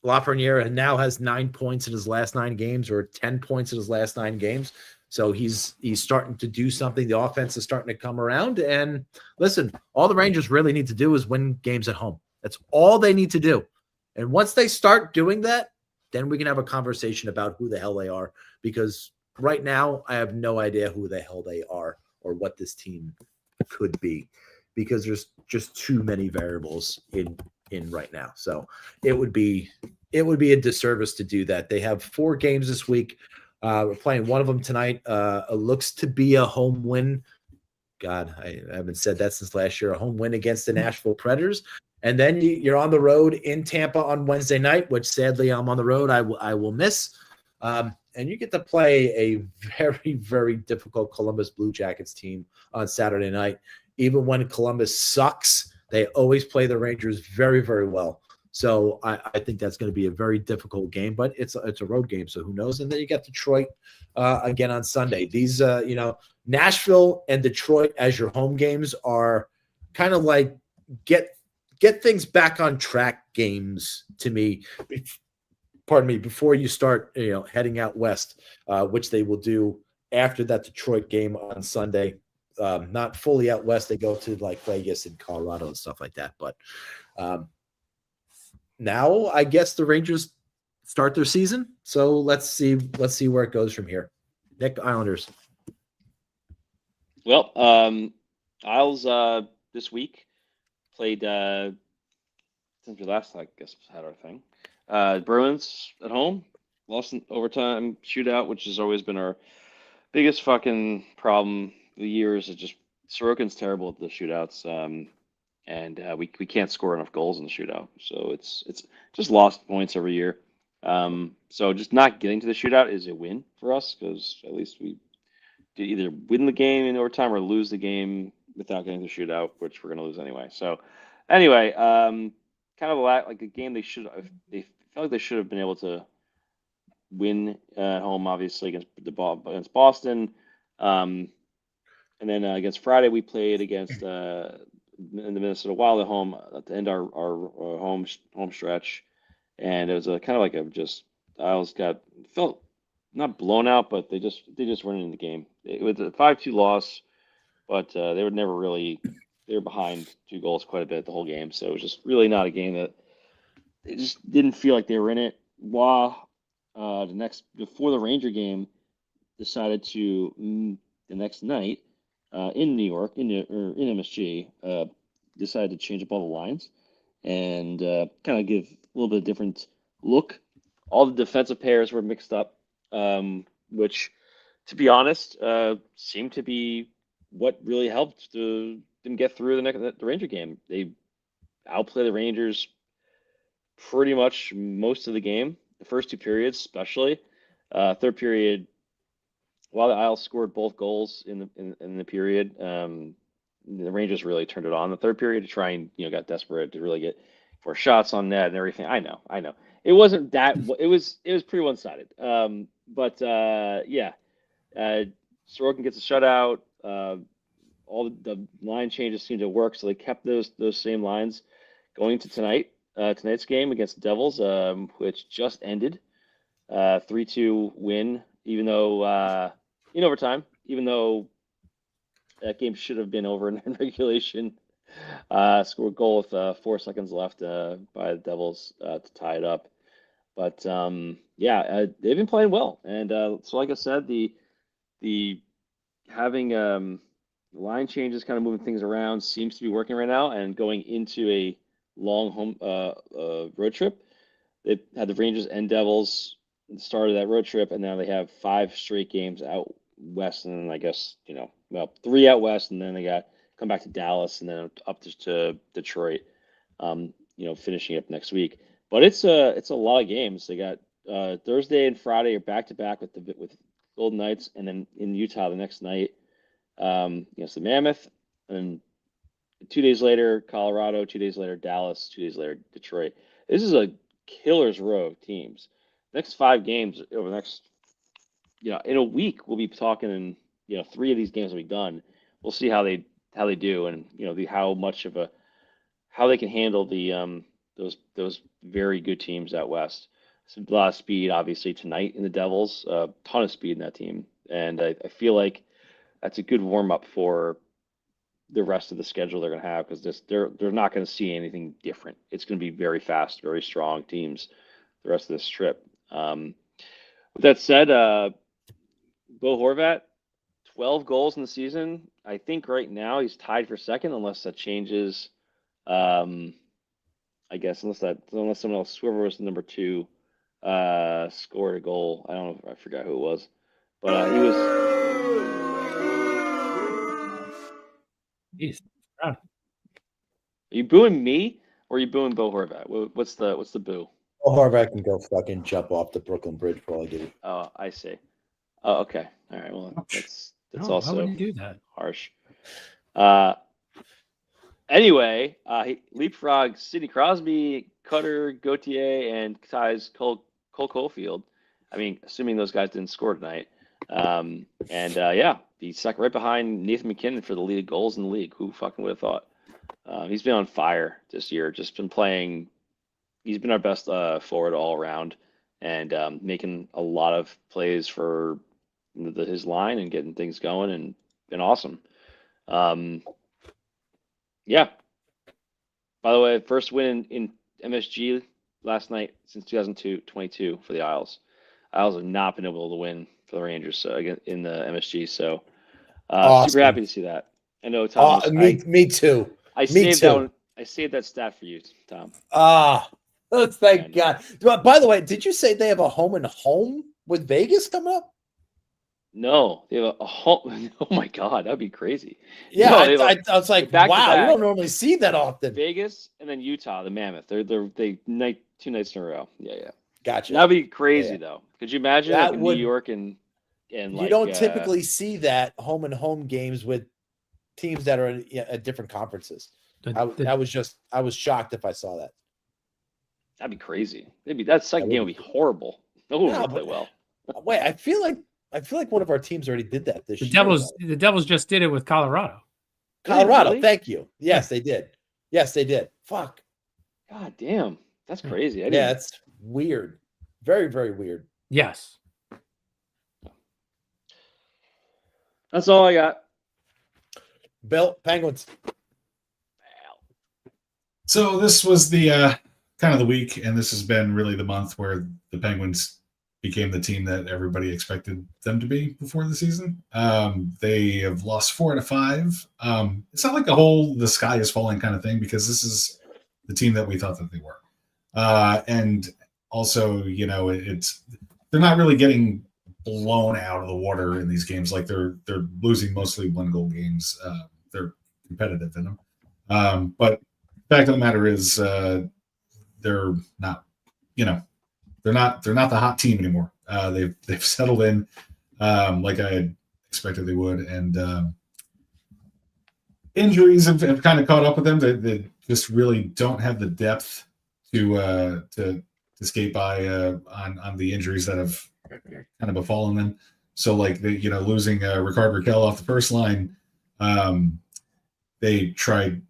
S3: Lafreniere now has 9 points in his last 9 games, or 10 points in his last 9 games. So he's starting to do something. The offense is starting to come around. And listen, all the Rangers really need to do is win games at home. That's all they need to do. And once they start doing that, then we can have a conversation about who the hell they are. Because right now, I have no idea who the hell they are or what this team could be, because there's just too many variables in right now. So it would be a disservice to do that. They have 4 games this week. We're playing one of them tonight. It looks to be a home win. God, I haven't said that since last year. A home win against the Nashville Predators. And then you're on the road in Tampa on Wednesday night, which sadly I'm on the road. I will miss. And you get to play a very, very difficult Columbus Blue Jackets team on Saturday night. Even when Columbus sucks, they always play the Rangers very, very well. So I think that's going to be a very difficult game, but it's a road game, so who knows? And then you got Detroit again on Sunday. These, Nashville and Detroit as your home games are kind of like get things back on track games to me. Pardon me, before you start, heading out west, which they will do after that Detroit game on Sunday. Not fully out west. They go to like Vegas and Colorado and stuff like that, but. Now, I guess the Rangers start their season. So let's see where it goes from here. Nick, Islanders.
S6: Well, Isles this week played since we last, I guess, had our thing. Bruins at home lost an overtime shootout, which has always been our biggest fucking problem the years. It just Sorokin's terrible at the shootouts. And we can't score enough goals in the shootout, so it's just lost points every year. So just not getting to the shootout is a win for us, because at least we did either win the game in overtime or lose the game without getting to the shootout, which we're going to lose anyway. So anyway, kind of like a game they felt like they should have been able to win at home, obviously against Boston, and then against Friday we played against. In the Minnesota Wild at home to end our home stretch, and it was a kind of like Isles felt not blown out, but they just weren't in the game. It was a 5-2 loss, but they were behind 2 goals quite a bit the whole game, so it was just really not a game that they just didn't feel like they were in it. Before the Ranger game, decided to the next night. In New York, in MSG, decided to change up all the lines and kind of give a little bit different look. All the defensive pairs were mixed up, which, to be honest, seemed to be what really helped them get through the Ranger game. They outplayed the Rangers pretty much most of the game, the first two periods especially. Third period, while the Isles scored both goals in the period, the Rangers really turned it on the third period to try and got desperate to really get 4 shots on net and everything. I know. It wasn't that. It was pretty one sided. But yeah, Sorokin gets a shutout. All the line changes seemed to work, so they kept those same lines going to tonight's game against the Devils, which just ended 3-2 win. Even though in overtime, even though that game should have been over in regulation. Scored a goal with 4 seconds left by the Devils to tie it up. But yeah, they've been playing well, and so like I said, the having line changes, kind of moving things around, seems to be working right now. And going into a long home road trip, they had the Rangers and Devils at the start of that road trip, and now they have 5 straight games out west, and then I guess 3 out west, and then they got come back to Dallas, and then up to Detroit. Finishing up next week. But it's a lot of games. They got Thursday and Friday are back to back with Golden Knights, and then in Utah the next night against the Mammoth, and 2 days later Colorado, 2 days later Dallas, 2 days later Detroit. This is a killer's row of teams. Next 5 games over the next in a week we'll be talking, and 3 of these games will be done. We'll see how they do, and how they can handle the those very good teams out west. So a lot of speed, obviously, tonight in the Devils. A ton of speed in that team, and I feel like that's a good warm up for the rest of the schedule they're going to have, because they're not going to see anything different. It's going to be very fast, very strong teams the rest of this trip. With that said, Bo Horvat, 12 goals in the season. I think right now he's tied for second, unless that changes. I guess unless someone else, whoever was number 2, scored a goal. I don't know. I forgot who it was, but he was.
S4: Jeez.
S6: Are you booing me or are you booing Bo Horvat? What's the boo?
S3: Bo Horvat can go fucking jump off the Brooklyn Bridge for all I give you.
S6: Oh, I see. Oh, okay. All right. Well, that's also
S4: how would you do that?
S6: Harsh. Anyway, he leapfrogged Sidney Crosby, Cutter, Gauthier, and ties Cole Caulfield. I mean, assuming those guys didn't score tonight. Yeah, he's stuck right behind Nathan McKinnon for the lead goals in the league. Who fucking would have thought? He's been on fire this year. Just been playing. He's been our best forward all around, and making a lot of plays for his line and getting things going, and been awesome. Yeah. By the way, first win in MSG last night since 2022 for the Isles. Isles have not been able to win for the Rangers again in the MSG. So
S3: Awesome.
S6: Super happy to see that. I know, Tom.
S3: Me too.
S6: I saved that one. I saved that stat for you, Tom.
S3: Thank God. By the way, did you say they have a home and home with Vegas coming up?
S6: No, they have a home. Oh my God, that'd be crazy.
S3: Yeah,
S6: no,
S3: I was like, wow, we don't normally see that often.
S6: Vegas and then Utah, the Mammoth. They 2 nights in a row. Yeah.
S3: Gotcha.
S6: That'd be crazy though. Could you imagine like New York and
S3: you don't typically see that home and home games with teams that are at different conferences. I was shocked if I saw that.
S6: That'd be crazy. That second game would be horrible. No one would play well.
S3: Wait, I feel like one of our teams already did that this year.
S4: The Devils just did it with Colorado.
S3: Really? Thank you. Yes, they did. Fuck.
S6: God damn. That's crazy.
S3: It's weird. Very, very weird.
S4: Yes.
S6: That's all I got.
S3: Bill, Penguins.
S5: So this was the kind of the week, and this has been really the month where the Penguins became the team that everybody expected them to be before the season. They have lost 4 out of 5. It's not like the sky is falling kind of thing, because this is the team that we thought that they were. And also, they're not really getting blown out of the water in these games. Like they're losing mostly 1-goal games. They're competitive in them. But the fact of the matter is, they're not, they're not the hot team anymore. They've settled in, like I had expected they would, and injuries have kind of caught up with them. They just really don't have the depth to skate by on the injuries that have kind of befallen them. So like losing Ricard Raquel off the first line, they tried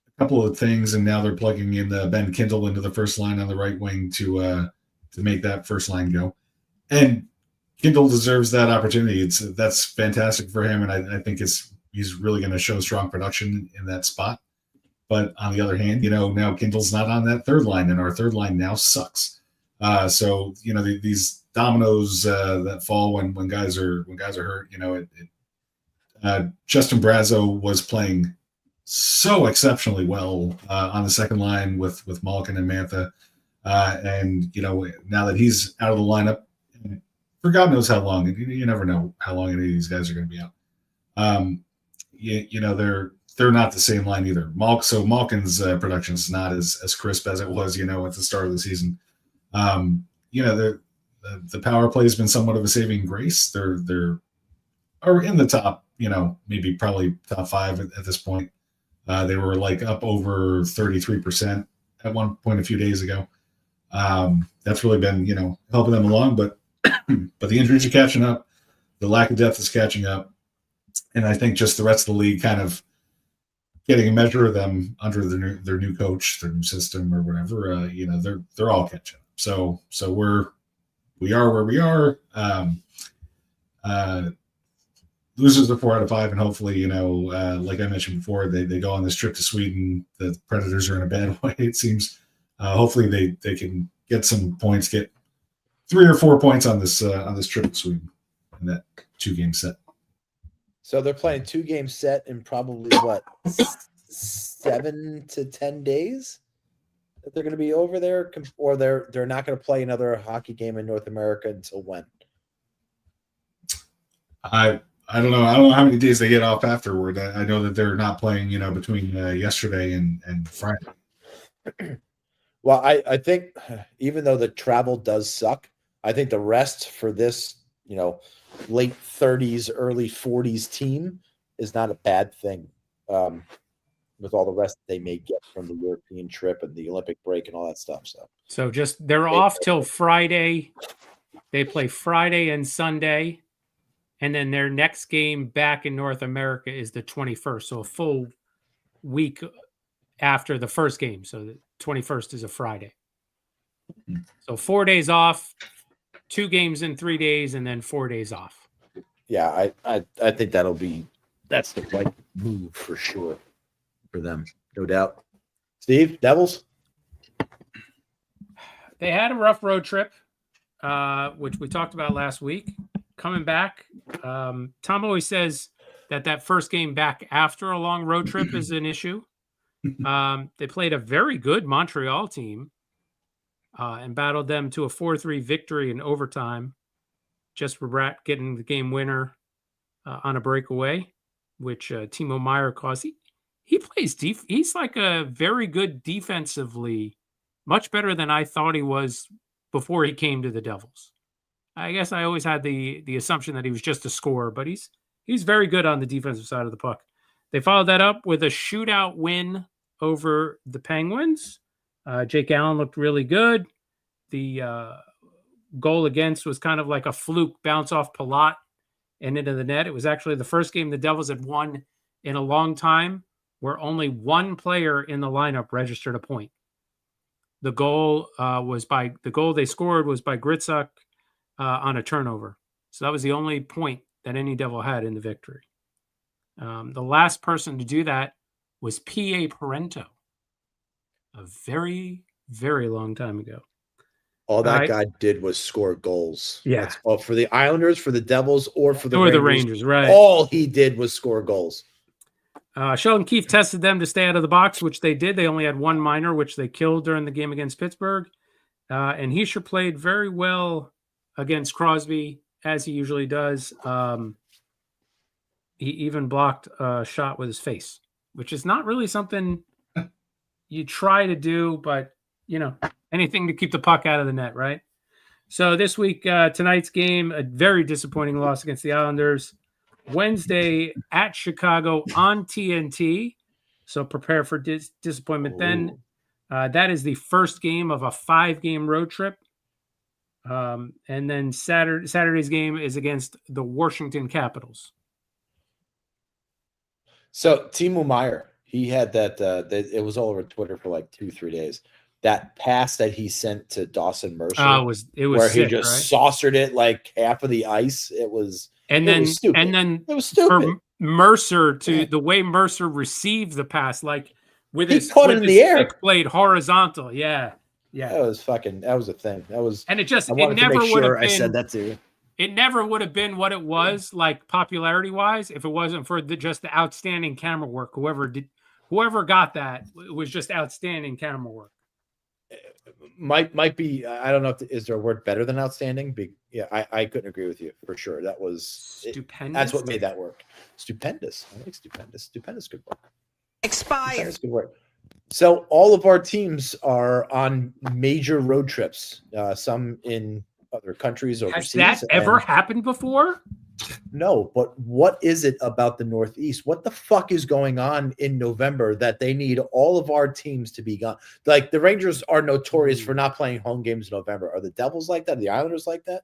S5: a couple of things, and now they're plugging in Ben Kindle into the first line on the right wing to make that first line go. And Kindle deserves that opportunity. That's fantastic for him, and I think he's really going to show strong production in that spot. But on the other hand, now Kindle's not on that third line, and our third line now sucks. So these dominoes that fall when guys are hurt. Justin Brazo was playing so exceptionally well on the second line with Malkin and Mantha, and now that he's out of the lineup, for God knows how long, you never know how long any of these guys are going to be out. They're not the same line either. So Malkin's production is not as crisp as it was, at the start of the season. The power play has been somewhat of a saving grace. They're are in the top, maybe probably top 5 at this point. They were like up over 33% at one point a few days ago. That's really been, helping them along, but the injuries are catching up. The lack of depth is catching up. And I think just the rest of the league kind of getting a measure of them under their new coach, their new system or whatever, they're all catching up. So we are where we are. Losers are 4 out of 5, and hopefully, like I mentioned before, they go on this trip to Sweden. The Predators are in a bad way, it seems. Hopefully they can get some points, get 3 or 4 points on this trip to Sweden in that 2-game set.
S3: So they're playing 2-game set in probably 7 to 10 days that they're going to be over there, or they're not going to play another hockey game in North America until when?
S5: I don't know. I don't know how many days they get off afterward. I know that they're not playing, between yesterday and Friday.
S3: Well, I think even though the travel does suck, I think the rest for this, late 30s, early 40s team is not a bad thing, with all the rest they may get from the European trip and the Olympic break and all that stuff.
S4: So just they're off till Friday. They play Friday and Sunday. And then their next game back in North America is the 21st. So a full week after the first game. So the 21st is a Friday. So 4 days off, 2 games in 3 days, and then 4 days off.
S3: Yeah, I think that's the right move for sure for them, no doubt. Steve, Devils?
S4: They had a rough road trip, which we talked about last week. Coming back, Tom always says that first game back after a long road trip is an issue. They played a very good Montreal team and battled them to a 4-3 victory in overtime. Just Rat getting the game winner on a breakaway, which Timo Meyer caused. He plays deep. He's like a very good defensively, much better than I thought he was before he came to the Devils. I guess I always had the assumption that he was just a scorer, but he's very good on the defensive side of the puck. They followed that up with a shootout win over the Penguins. Jake Allen looked really good. The goal against was kind of like a fluke bounce off Palat and into the net. It was actually the first game the Devils had won in a long time where only one player in the lineup registered a point. The goal they scored was by Gritzuk on a turnover. So that was the only point that any Devil had in the victory. The last person to do that was P.A. Parento a very, very long time ago.
S3: All that guy did was score goals.
S4: Yeah.
S3: For the Islanders, for the Devils, or for the
S4: Rangers, right.
S3: All he did was score goals.
S4: Sheldon Keefe tested them to stay out of the box, which they did. They only had one minor, which they killed during the game against Pittsburgh. And Hischier played very well against Crosby, as he usually does. He even blocked a shot with his face, which is not really something you try to do, but, anything to keep the puck out of the net, right? So this week, tonight's game, a very disappointing loss against the Islanders. Wednesday at Chicago on TNT. So prepare for disappointment then. That is the first game of a 5-game road trip. And then Saturday's game is against the Washington Capitals.
S3: So Timo Meyer, he had that. It was all over Twitter for like 2-3 days. That pass that he sent to Dawson Mercer,
S4: it was
S3: where
S4: sick,
S3: he just
S4: right?
S3: saucered it like half of the ice. It was stupid.
S4: And then
S3: it was stupid.
S4: For Mercer the way Mercer received the pass, like with his
S3: caught it in the air,
S4: stick blade horizontal. Yeah.
S3: That was a thing.
S4: And it
S3: never would have been. I said that too.
S4: It never would have been what it was, like popularity wise, if it wasn't for just the outstanding camera work. Whoever got that, it was just outstanding camera work.
S3: Might be. I don't know is there a word better than outstanding? I couldn't agree with you for sure. That was
S4: stupendous.
S3: That's what made that work. Stupendous. I like stupendous. Stupendous good work.
S9: Expired.
S3: Stupendous good work. So all of our teams are on major road trips. Some in other countries overseas.
S4: Has that ever happened before?
S3: No, but what is it about the Northeast? What the fuck is going on in November that they need all of our teams to be gone? Like the Rangers are notorious for not playing home games in November. Are the Devils like that? Are the Islanders like that?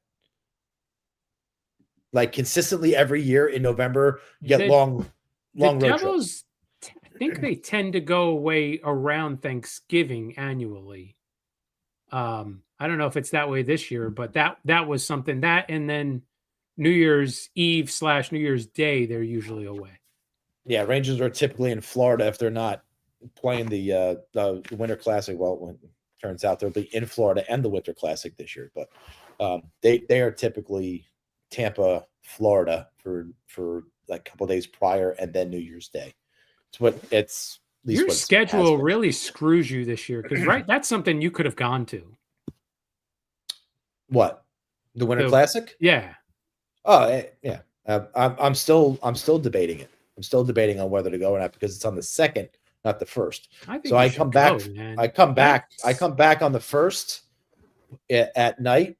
S3: Like consistently every year in November, you get long road
S4: Devils,
S3: trips.
S4: I think they tend to go away around Thanksgiving annually. I don't know if it's that way this year, but that was something that, and then New Year's Eve / New Year's Day, they're usually away.
S3: Yeah, Rangers are typically in Florida if they're not playing the Winter Classic. Well, it turns out they'll be in Florida and the Winter Classic this year, but they are typically Tampa, Florida for like a couple days prior, and then New Year's Day. Your
S4: schedule really screws you this year because that's something you could have gone to.
S3: What? The Winter Classic?
S4: Yeah.
S3: Oh, yeah. I'm still debating it. I'm still debating on whether to go or not because it's on the 2nd, not the 1st. So I come back. I come back on the 1st at night.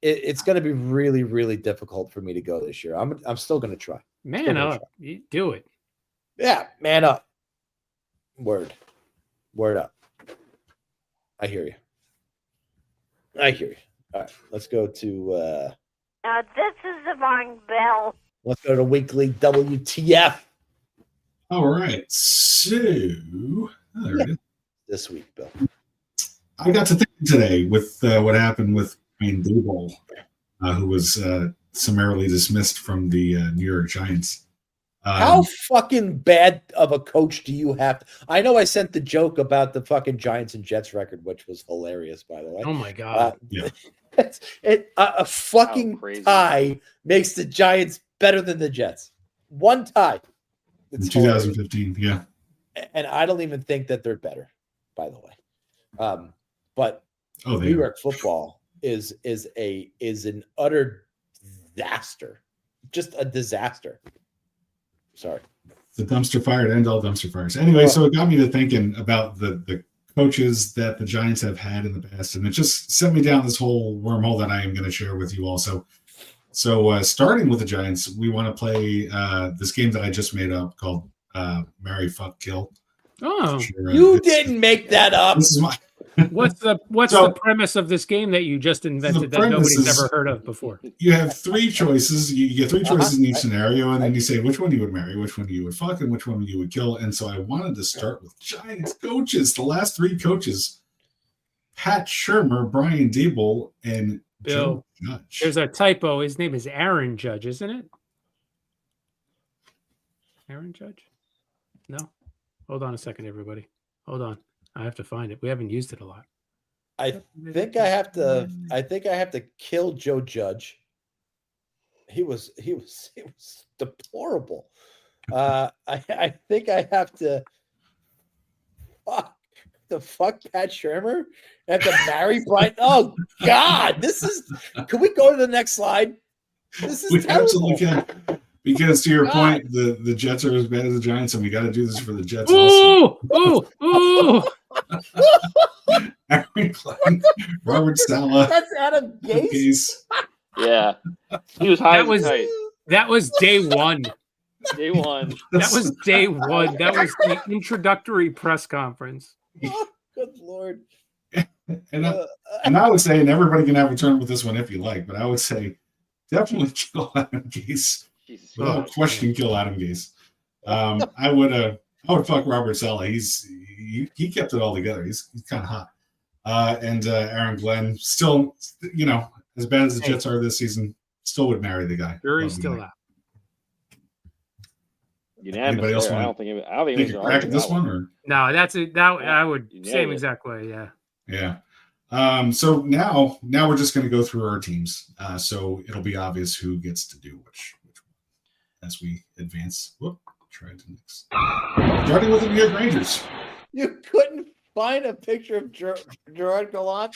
S3: It's going to be really, really difficult for me to go this year. I'm still going to try.
S4: Man up. You do it.
S3: Yeah, man up. Word up. I hear you. All right, let's go to
S10: this is the wrong bell.
S3: Let's go to weekly WTF.
S5: All right. So there it is.
S3: This week, Bill.
S5: I got to thinking today with what happened with Brian Daboll, who was summarily dismissed from the New York Giants.
S3: How fucking bad of a coach do you have? I know I sent the joke about the fucking Giants and Jets record, which was hilarious, by the way.
S4: Oh my god!
S5: Yeah,
S3: a fucking tie makes the Giants better than the Jets. One tie.
S5: It's 2015, yeah.
S3: And I don't even think that they're better, by the way. But New York football is an utter disaster, just a disaster. Sorry.
S5: The dumpster fire to end all dumpster fires. Anyway, so it got me to thinking about the coaches that the Giants have had in the past, and it just sent me down this whole wormhole that I am going to share with you also. So starting with the Giants, we want to play this game that I just made up called Marry, Fuck, Kill.
S4: Oh,
S5: sure,
S3: you didn't make that up.
S5: This is my.
S4: What's the premise of this game that you just invented that nobody's ever heard of before?
S5: You have 3 choices. You get 3 choices in each scenario, and then you say which one you would marry, which one you would fuck, and which one you would kill. And so I wanted to start with Giants coaches. The last 3 coaches: Pat Shurmur, Brian Daboll, and
S4: Bill
S5: Joe Judge.
S4: There's a typo. His name is Aaron Judge, isn't it? Aaron Judge? No. Hold on a second, everybody. Hold on. I have to find it. We haven't used it a lot.
S3: I think I have to kill Joe Judge. He was deplorable. I think I have to fuck The fuck, Pat Shermer? Have to marry Brian? Oh God, this is. Can we go to the next slide? This is
S5: We
S3: terrible.
S5: absolutely can. Because to your
S3: God.
S5: point, the Jets are as bad as the Giants, and we got to do this for the Jets also.
S4: Ooh!
S5: Aaron Glenn, Robert Saleh,
S3: That's Adam Gase.
S5: Gase.
S6: Yeah. He was high
S4: That
S6: as a
S4: was-
S6: kite.
S4: That was day one.
S6: Day one.
S4: That was day one. That was the introductory press conference.
S3: Oh, good Lord.
S5: And I would say, and everybody can have a turn with this one if you like, but I would say definitely kill Adam Gase.
S6: Jesus
S5: Without
S6: Christ.
S5: question, kill Adam Gase. I would fuck Robert Saleh. He kept it all together. He's kind of hot. And Aaron Glenn, still, as bad as the Jets are this season, still would marry the guy.
S4: Jury's
S5: Love the
S4: still
S5: guy.
S4: out.
S6: Unanimous
S5: Anybody else
S6: there. I
S5: want
S6: don't think
S5: Take
S6: there's
S5: a
S6: an
S5: crack
S6: argument
S5: at this
S6: that
S5: one, or
S4: No, that's it. That I would
S6: You
S4: same
S6: nailed it.
S4: exact way. Yeah.
S5: yeah. So now we're just going to go through our teams. So it'll be obvious who gets to do which one as we advance. Whoop, try to next. Starting with the New York Rangers.
S3: You couldn't find a picture of Gerard Gallant?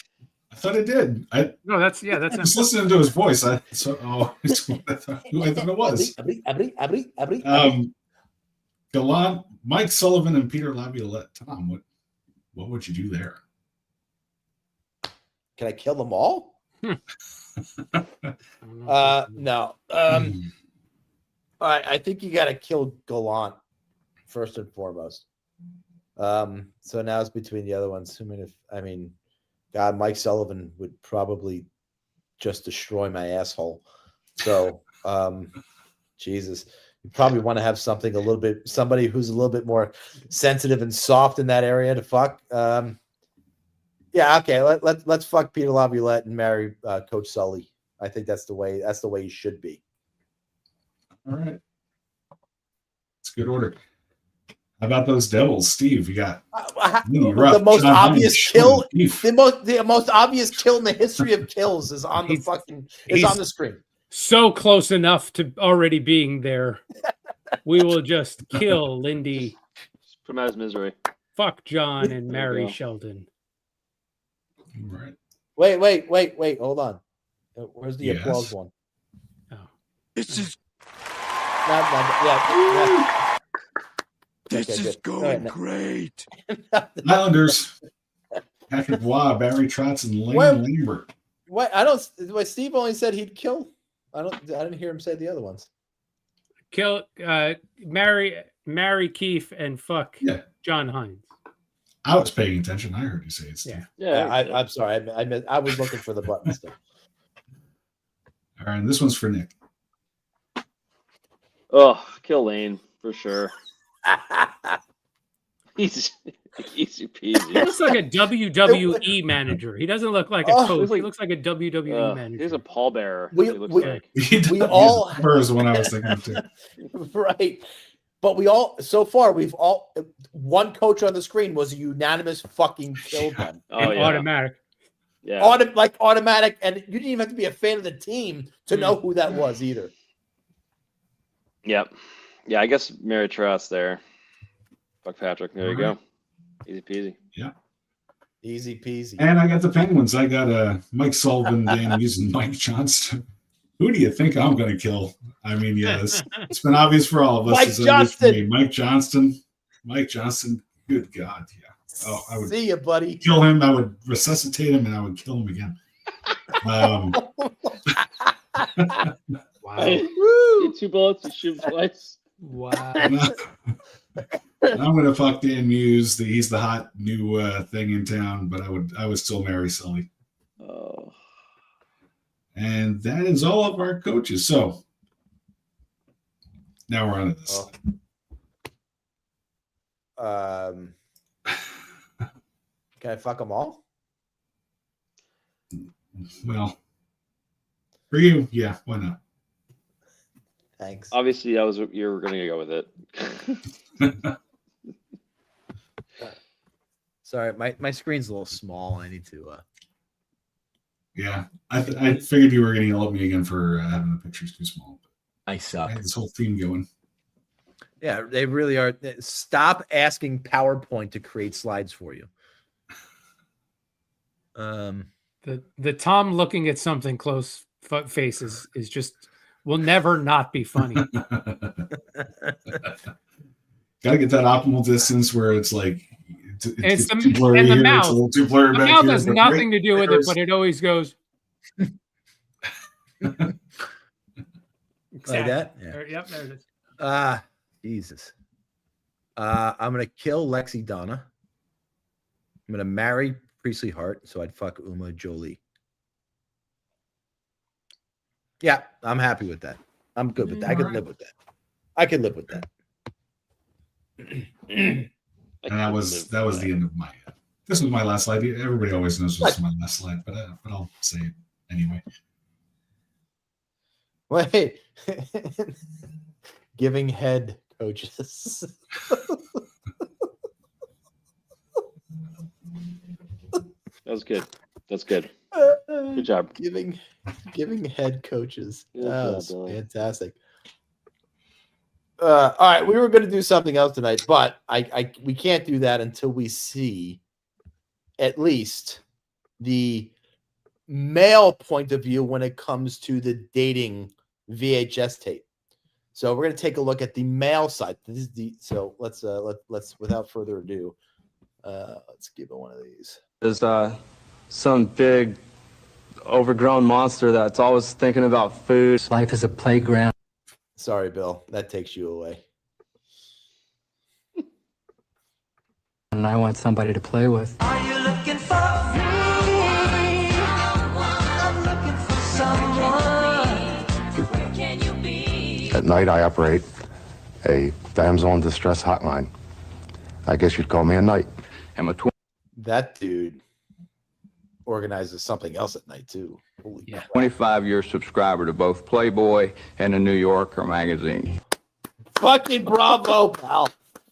S5: I thought I did. I
S4: No, that's
S5: was listening to his voice. It's who I thought it was. Gallant, Mike Sullivan, and Peter Laviolette. Tom, what would you do there?
S3: Can I kill them all? No. All right. I think you got to kill Gallant first and foremost. So now it's between the other ones. God, Mike Sullivan would probably just destroy my asshole. So, Jesus, you probably want to have somebody who's a little bit more sensitive and soft in that area to fuck. Yeah, okay. Let's fuck Peter Laviolette and marry Coach Sully. I think that's the way you should be.
S5: All right. It's good order. How about those Devils, Steve? You got
S3: the most obvious kill. The most obvious kill in the history of kills is on the screen.
S4: So close enough to already being there. We will just kill Lindy.
S6: Put him out of his misery.
S4: Fuck John and
S6: There you
S4: marry
S6: go.
S4: Sheldon.
S5: All right.
S3: Wait. Hold on. Where's the applause one?
S7: This is
S3: Good.
S7: great.
S5: Islanders. Patrick Waugh, Barry Trotz, and Lane Lambert.
S3: What? Steve only said he'd kill. I didn't hear him say the other ones.
S4: Kill marry Keefe and fuck John Hines.
S5: I was paying attention. I heard you say it, Steve.
S6: Yeah.
S3: I'm sorry. I was looking for the button still.
S5: All right, and this one's for Nick.
S6: Oh, kill Lane for sure. He's easy
S4: He
S6: peasy.
S4: looks like a WWE manager. He doesn't look like a coach. He looks like a WWE manager.
S6: He's a pallbearer.
S3: We-
S6: he looks
S3: we-
S6: like.
S3: We all
S5: is the one I was thinking of too.
S3: right. But we've all one coach on the screen was a unanimous fucking kill them.
S6: Oh yeah.
S4: Automatic.
S6: Yeah.
S3: Automatic, and you didn't even have to be a fan of the team to know who that was either.
S6: Yep. Yeah, I guess Mary Trotz there. Fuck Patrick. There you
S5: All
S6: go. Easy peasy.
S5: Yeah.
S3: Easy peasy.
S5: And I got the Penguins. I got Mike Sullivan, Dan Hughes, and Mike Johnston. Who do you think I'm going to kill? I mean, it's been obvious for all of us.
S3: Mike
S5: It's obvious for
S3: Johnston.
S5: me. Mike Johnston. Good God, yeah. Oh, I would
S3: See you, buddy.
S5: kill him. I would resuscitate him, and I would kill him again.
S4: Wow.
S6: Get 2 bullets, you shoot him twice.
S4: Wow.
S5: And I'm going to fuck Dan Muse. He's the hot new thing in town, but I would still marry Sully.
S6: Oh.
S5: And that is all of our coaches. So now we're on to this.
S3: Can I fuck them all?
S5: Well, for you, yeah, why not?
S3: Thanks.
S6: Obviously, you were going to go with it.
S3: Sorry, my screen's a little small. I need to.
S5: Yeah, I figured you were going to yell at me again for having the pictures too small.
S7: I
S5: I
S7: suck.
S5: had this whole theme going.
S3: Yeah, they really are. Stop asking PowerPoint to create slides for you.
S4: The Tom looking at something close face is just will never not be funny.
S5: Gotta get that optimal distance where it's like it's
S4: the,
S5: too blurry
S4: and the
S5: here.
S4: mouth.
S5: It's a little too blurry
S4: The
S5: back
S4: mouth
S5: here.
S4: has
S5: but
S4: nothing
S5: right
S4: to do with it,
S5: there's-
S4: but it always goes.
S3: Like that? Yeah.
S4: Yep, there it is.
S3: Jesus. I'm gonna kill Lexi Donna. I'm gonna marry Priestley Hart, so I'd fuck Uma Jolie. Yeah, I'm happy with that. I'm good with that. I could live with that. I could live with that.
S5: And that was the end of my. This was my last slide. Everybody always knows this is my last slide, but I'll say it anyway.
S3: Wait. Giving head coaches.
S6: That was good. That's good. Good job.
S3: Giving head coaches.
S6: Good
S3: That
S6: job,
S3: was
S6: Billy.
S3: fantastic. All right, we were going to do something else tonight, but we can't do that until we see at least the male point of view when it comes to the dating VHS tape. So we're going to take a look at the male side. So let's without further ado, let's give it one of these.
S9: There's some big overgrown monster that's always thinking about food.
S11: Life is a playground.
S3: Sorry, Bill, that takes you away.
S11: And I want somebody to play with.
S12: Are you looking for me? I'm looking for someone. Where can you be?
S13: At night, I operate a damsel in distress hotline. I guess you'd call me a knight.
S3: That dude organizes something else at night too. Holy crap.
S9: 25-year subscriber to both Playboy and the New Yorker magazine.
S3: Fucking bravo, pal.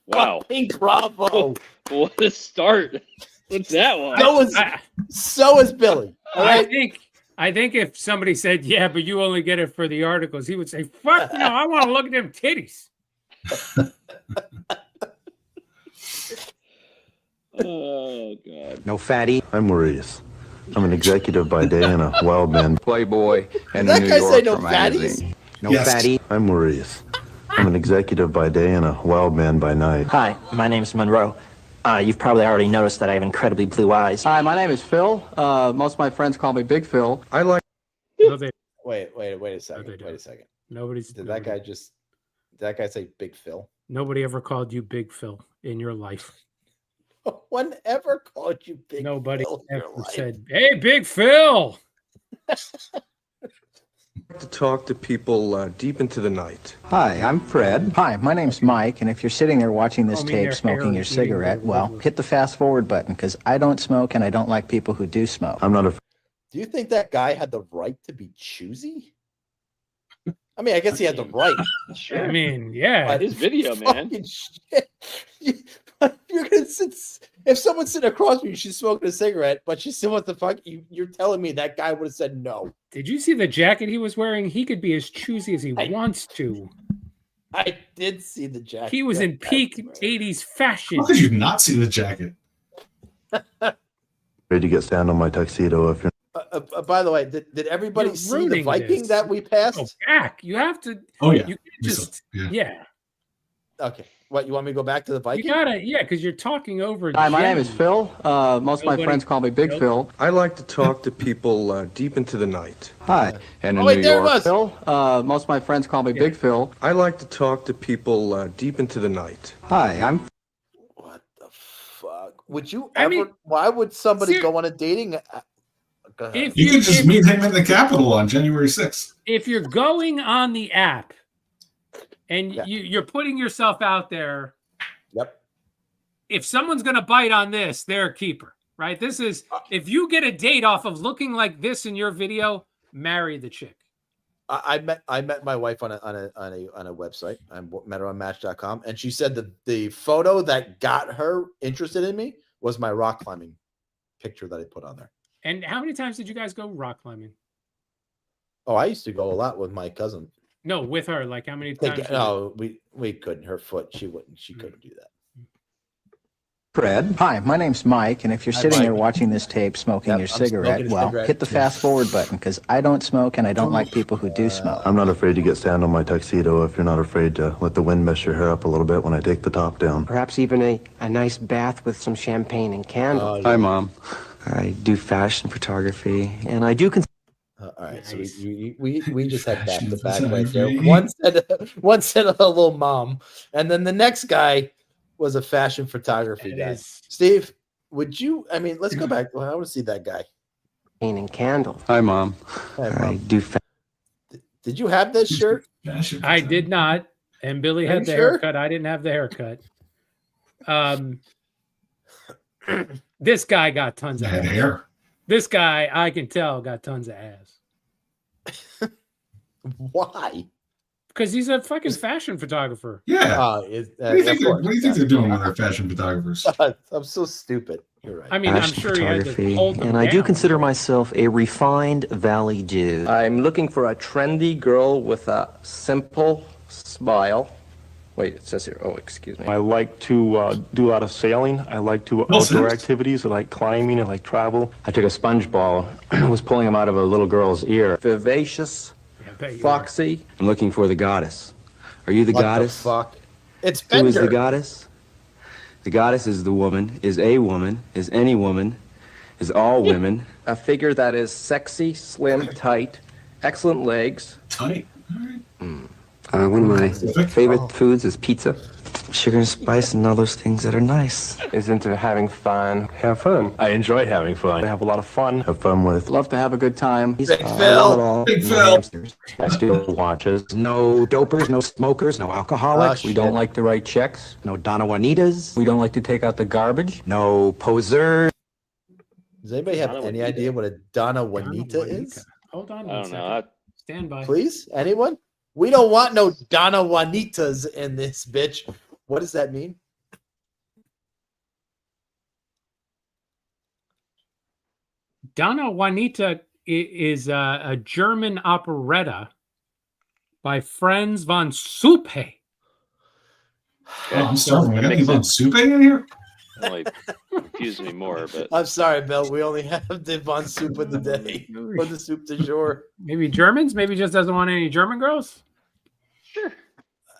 S6: Wow.
S3: Fucking bravo.
S6: What a start. What's that one?
S3: So is Billy. All right.
S4: I think if somebody said, yeah, but you only get it for the articles, he would say, fuck no, I want to look at them titties.
S6: Oh, God.
S13: No fatty. I'm Maurice. I'm an executive by day and a wild man.
S9: Playboy and
S3: Did
S9: the
S3: that
S9: New
S3: guy say
S9: Yorker
S3: no
S9: magazine.
S13: No fatty. I'm Maurice. I'm an executive by day and a wild man by night.
S14: Hi, my name's Monroe. You've probably already noticed that I have incredibly blue eyes.
S9: Hi, my name is Phil. Most of my friends call me Big Phil. I like.
S4: No, they,
S3: Wait a second.
S4: they
S3: Wait
S4: don't.
S3: a second.
S4: Did
S3: that guy say Big Phil?
S4: Nobody ever called you Big Phil in your life.
S3: One ever called you Big
S4: Nobody
S3: Phil in your
S4: ever
S3: life?
S4: said, hey, Big Phil.
S15: To talk to people deep into the night.
S11: Hi, I'm Fred. Hi, my name's Mike, and if you're sitting there watching this
S4: I mean, their
S11: tape smoking
S4: hair
S11: your
S4: is eating
S11: cigarette,
S4: the
S11: well,
S4: wood.
S11: hit the fast forward button, because I don't smoke and I don't like people who do smoke.
S13: I'm not a.
S3: Do you think that guy had the right to be choosy? I mean, I guess he had the right.
S6: Sure.
S4: I mean, yeah.
S3: But
S6: His video, man.
S3: fucking shit. You're gonna if someone's sitting across from you, she's smoking a cigarette, but she still wants to fuck you. You're telling me that guy would have said no.
S4: Did you see the jacket he was wearing? He could be as choosy as he wants to.
S3: I did see the jacket.
S4: He was in peak 80s fashion.
S5: How could you not see the jacket?
S13: Ready to get stand on my tuxedo if you're.
S3: By the way, did everybody
S4: You're
S3: see the
S4: ruining
S3: Viking
S4: this.
S3: that we passed?
S4: Go back. You have to.
S5: Oh yeah.
S4: You can't
S5: We
S4: just.
S5: saw-
S4: Yeah.
S3: Okay. What, you want me to go back to the
S4: You
S3: Viking?
S4: gotta. Yeah, because you're talking over.
S9: Hi, my name is
S4: Jen.
S9: Phil. Most of my
S4: Nobody-
S9: friends call me Big
S4: Nope.
S9: Phil.
S15: I like to talk to people deep into the night.
S9: Hi. And the
S3: Oh, wait,
S9: New
S3: there it
S9: York.
S3: was.
S9: Phil. Most of my friends call me Big Phil.
S15: I like to talk to people deep into the night.
S11: Hi, I'm
S3: What the fuck? Would you
S4: I
S3: ever?
S4: mean,
S3: why would somebody
S4: ser-
S3: go on a dating? Go ahead.
S4: If
S5: You could just
S4: if-
S5: meet him in the Capitol on January 6th.
S4: if you're going on the app and
S3: Yeah.
S4: you're putting yourself out there,
S3: Yep.
S4: if someone's going to bite on this, they're a keeper, right? This is, if you get a date off of looking like this in your video, marry the chick.
S3: I met my wife on a website. I met her on Match.com, and she said the photo that got her interested in me was my rock climbing picture that I put on there.
S4: And how many times did you guys go rock climbing?
S3: Oh, I used to go a lot with my cousin.
S4: No, with her. Like how many times?
S3: No, we couldn't. Her foot, she couldn't do that.
S11: Fred. Hi, my name's Mike, and if you're
S3: Hi,
S11: sitting
S3: Mike.
S11: there watching this tape smoking
S3: Yep,
S11: your
S3: I'm smoking
S11: cigarette,
S3: a
S11: well,
S3: cigarette.
S11: hit the fast forward button, because I don't smoke and I don't like people who do smoke.
S13: I'm not afraid to get sand on my tuxedo if you're not afraid to let the wind mess your hair up a little bit when I take the top down.
S14: Perhaps even a nice bath with some champagne and candles.
S13: Hi, Mom.
S14: I do fashion photography, and I do
S3: All right, so we just had back to
S5: Fashion
S3: back right there.
S5: photography.
S3: One said a little mom, and then the next guy was a fashion photography guy. Steve, would you? I mean, let's go back. Well, I want to see that guy.
S14: and candles.
S13: Hi, Mom.
S3: Hi,
S14: I
S3: Mom.
S14: do.
S3: Did you have this shirt?
S5: Fashion
S4: I did not. And Billy
S3: Are
S4: had
S3: you
S4: the
S3: sure?
S4: haircut. I didn't have the haircut. This guy got tons of
S5: I had
S4: ass.
S5: hair.
S4: This guy, I can tell, got tons of ass.
S3: Why?
S4: Because he's a fucking fashion photographer.
S5: Yeah.
S3: Oh,
S5: What do you think they're doing with their fashion photographers?
S3: I'm so stupid. You're right.
S4: I mean, I'm
S14: Fashion
S4: sure he had to
S14: photography,
S4: hold them
S14: and I do
S4: down.
S14: consider myself a refined valley dude. I'm looking for a trendy girl with a simple smile. Wait, it says here. Oh, excuse me.
S16: I like to do a lot of sailing. I like to
S5: Well,
S16: outdoor
S5: since-
S16: activities. I like climbing. I like travel.
S9: I took a sponge ball and was pulling him out of a little girl's ear.
S14: Vivacious,
S4: Yeah, I bet you
S14: foxy.
S9: I'm looking for the goddess. Are you the
S3: What
S9: goddess?
S3: the fuck? It's
S9: Who is the
S3: Bender.
S9: goddess? The goddess is the woman, is a woman, is any woman, is all women.
S14: A figure that is sexy, slim, tight, excellent legs.
S5: Tight. All right.
S9: One of my favorite
S3: Oh.
S9: foods is pizza.
S14: Sugar and spice and all those things that are nice.
S9: Is into having fun.
S16: Have fun. I enjoy having fun. I have a lot of fun.
S13: Have fun with.
S11: Love to have a good time.
S3: Big
S9: I
S3: Phil.
S9: love it all.
S5: Big
S9: No
S5: Phil.
S9: hamsters. I steal watches. No dopers, no smokers, no alcoholics.
S3: Oh,
S11: We don't
S3: shit.
S11: like to write checks. No Donna Juanitas. We don't like to take out the garbage. No posers.
S3: Does anybody have
S6: Donna
S3: any
S6: Juanita.
S3: idea what a Donna
S4: Donna
S3: Juanita
S4: Juanita.
S3: is?
S4: Hold on
S6: I
S4: one
S6: don't
S4: second.
S6: know.
S4: Stand by.
S3: Please, anyone? We don't want no Donna Juanitas in this bitch. What does that mean?
S4: Donna Juanita is a German operetta by Franz von Suppe.
S5: Oh, I'm starving. We
S6: That
S5: got any
S6: makes
S5: von
S6: sense.
S5: soup in here?
S6: That only confused me more, but
S3: I'm sorry, Bill. We only have the Von Soup of the day or the soup du jour.
S4: Maybe Germans? Maybe just doesn't want any German girls?
S6: sure.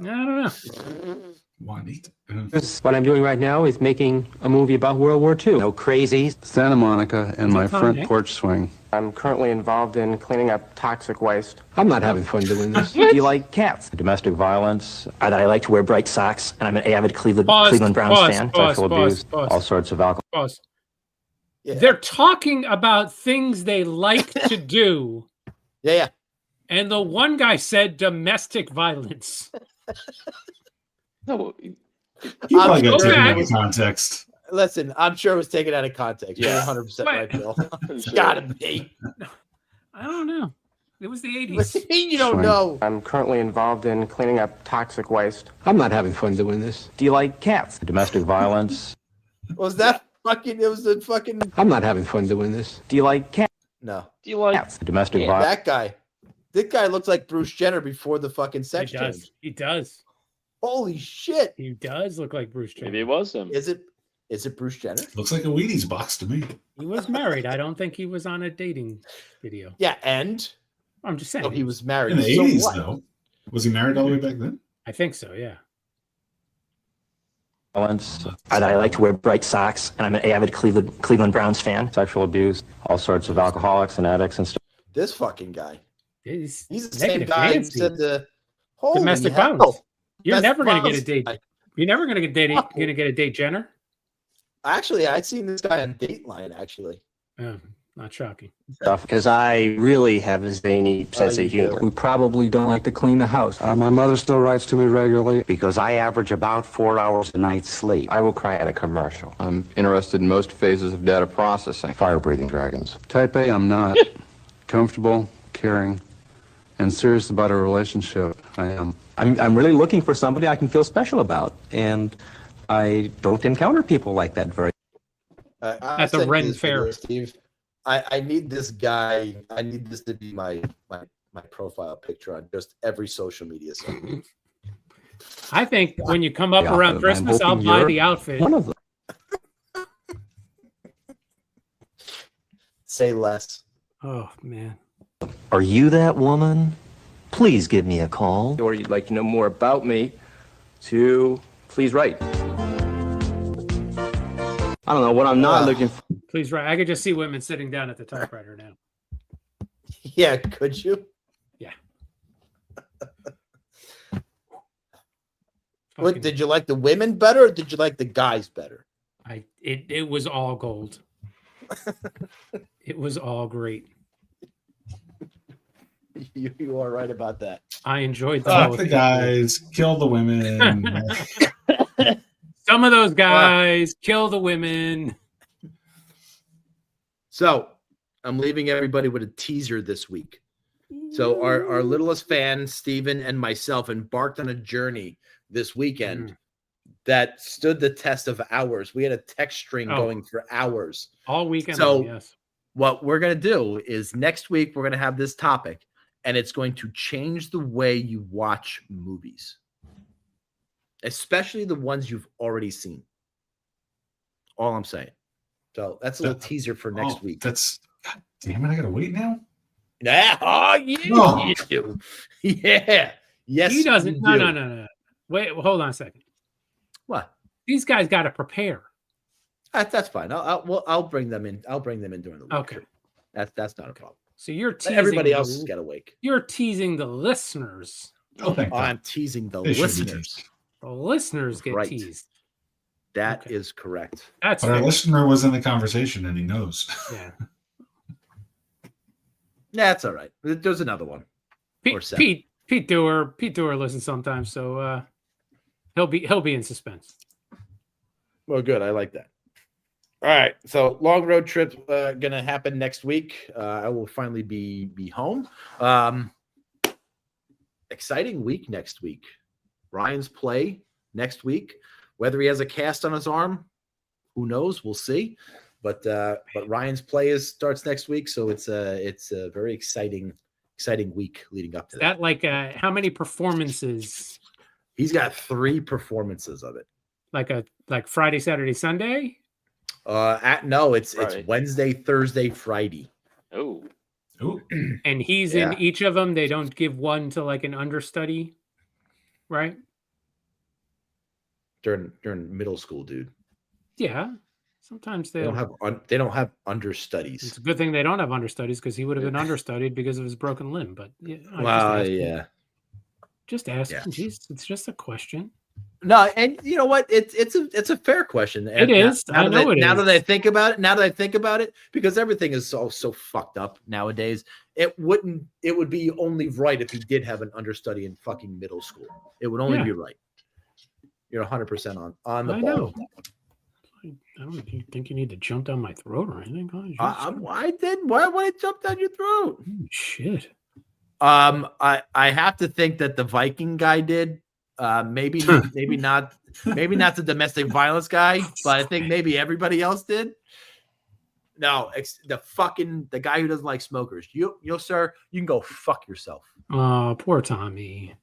S4: I don't know.
S5: Juanita.
S14: What I'm doing right now is making a movie about World War II.
S9: No crazies.
S13: Santa Monica and my
S4: Tom
S13: front
S4: Hanks?
S13: porch swing.
S14: I'm currently involved in cleaning up toxic waste.
S9: I'm not having fun doing this.
S14: Do you like cats?
S9: Domestic violence. I like to wear bright socks, and I'm an avid Cleveland
S4: Pause,
S9: Browns
S4: pause,
S9: fan.
S4: pause,
S9: Sexual
S4: pause,
S9: abuse,
S4: pause.
S9: all sorts of alcohol.
S4: Pause.
S3: Yeah.
S4: They're talking about things they like to do,
S3: Yeah.
S4: and the one guy said domestic violence.
S6: No,
S5: You probably got
S3: sure
S5: taken
S4: that-
S5: out of context.
S3: Listen, I'm sure it was taken out of context.
S6: Yeah.
S3: You're 100% right, Bill. It's
S6: Sure.
S3: gotta be.
S4: I don't know. It was the
S3: What
S4: 80s.
S3: do you mean you don't know?
S14: I'm currently involved in cleaning up toxic waste.
S9: I'm not having fun doing this.
S14: Do you like cats?
S9: Domestic violence.
S3: Was that fucking? It was the fucking.
S9: I'm not having fun doing this.
S14: Do you like cats?
S3: No,
S6: do you like?
S14: Cats.
S9: Domestic
S6: Yeah,
S9: violence.
S3: that guy. This guy looks like Bruce Jenner before the fucking
S4: He
S3: sex
S4: does.
S3: change.
S4: He does.
S3: Holy shit!
S4: He does look like Bruce Jenner.
S6: Maybe it was him.
S3: Is it Bruce Jenner?
S5: Looks like a Wheaties box to me.
S4: He was married. I don't think he was on a dating video.
S3: Yeah, and
S4: I'm just saying.
S3: oh, he was married.
S5: In the
S3: So
S5: 80s,
S3: what?
S5: though. Was he married all the way back then?
S4: I think so, yeah.
S9: Violence.
S14: I like to wear bright socks, and I'm an avid Cleveland Browns fan.
S9: Sexual abuse, all sorts of alcoholics and addicts and stuff.
S3: This fucking guy.
S4: He's
S3: He's the same
S4: negative
S3: guy who
S4: Nancy.
S3: said the holy
S4: Domestic
S3: hell.
S4: violence. You're
S3: Domestic
S4: never going to get a
S3: violence.
S4: date. You're never going to get date.
S3: No.
S4: Going to get a date, Jenner.
S3: Actually, I'd seen this guy on Dateline. Actually,
S4: Not shocking.
S14: Stuff because I really have a zany sense
S3: you
S14: of humor.
S3: do.
S11: We probably don't like to clean the house.
S13: My mother still writes to me regularly.
S9: Because I average about 4 hours a night sleep.
S14: I will cry at a commercial.
S9: I'm interested in most phases of data processing.
S13: Fire-breathing dragons. Type A, I'm not. Comfortable, caring, and serious about a relationship. I am.
S14: I'm really looking for somebody I can feel special about, and I don't encounter people like that very.
S3: I
S4: At the
S3: sent you
S4: Ren
S3: this
S4: Fair.
S3: video, Steve. I need this guy. I need this to be my profile picture on just every social media site.
S4: I think when you come up
S9: Yeah,
S4: around
S9: I'm
S4: Christmas, I'll
S9: hoping
S4: buy
S9: you're
S4: the outfit.
S14: One of them.
S3: Say less.
S4: Oh man.
S14: Are you that woman? Please give me a call. Or you'd like to know more about me, please write. I don't know what I'm not looking for.
S4: Please write. I could just see women sitting down at the typewriter now.
S3: Yeah, could you?
S4: Yeah.
S3: What, did you like the women better or did you like the guys better?
S4: It was all gold. It was all great.
S3: You are right about that.
S4: I enjoyed the
S5: Fuck the guys, kill the women.
S4: Some of those guys kill the women.
S3: So I'm leaving everybody with a teaser this week. So our littlest fan, Steven, and myself embarked on a journey this weekend that stood the test of hours. We had a text string going for hours.
S4: All weekend.
S3: So
S4: yes.
S3: What we're going to do is next week, we're going to have this topic, and it's going to change the way you watch movies, especially the ones you've already seen. All I'm saying. So that's a little teaser for next week.
S5: That's, God damn it, I got to wait now?
S3: Yeah. Oh, yeah. You do. Yeah. Yes.
S4: He doesn't.
S3: you
S4: No.
S3: do.
S4: Wait, hold on a second.
S3: What?
S4: These guys got to prepare.
S3: That's fine. I'll bring them in. I'll bring them in during the week.
S4: Okay.
S3: That's not a problem.
S4: So you're teasing
S3: Everybody else has got to wake.
S4: You're teasing the listeners.
S3: I'm teasing the listeners.
S4: The listeners get teased.
S3: That is correct.
S4: That's
S5: But our listener was in the conversation and he knows.
S4: Yeah.
S3: That's all right. There's another one.
S4: Pete Dewar listens sometimes, so he'll be in suspense.
S3: Well, good. I like that. All right. So long road trip gonna happen next week. I will finally be home. Exciting week next week. Ryan's play next week. Whether he has a cast on his arm, who knows? We'll see. But Ryan's play starts next week, so it's a very exciting week leading up to that.
S4: That like how many performances?
S3: He's got 3 performances of it.
S4: Like Friday, Saturday, Sunday?
S3: No, it's Wednesday, Thursday, Friday.
S6: Oh.
S4: And he's in each of them. They don't give one to like an understudy, right?
S3: During middle school, dude.
S4: Yeah. Sometimes
S3: they don't have understudies.
S4: It's a good thing they don't have understudies because he would have been understudied because of his broken limb. But just ask.
S3: Yeah.
S4: Jeez, it's just a question.
S3: No, and you know what? It's a fair question.
S4: It is.
S3: Now that I think about it, because everything is so fucked up nowadays, it would be only right if he did have an understudy in fucking middle school. It would only be right. You're 100% on the ball.
S4: Know. I don't think you need to jump down my throat or anything.
S3: I did. Why would I jump down your throat?
S4: Shit.
S3: I have to think that the Viking guy did. Maybe not the domestic violence guy, but I think maybe everybody else did. No, the guy who doesn't like smokers. You sir, you can go fuck yourself.
S4: Oh, poor Tommy.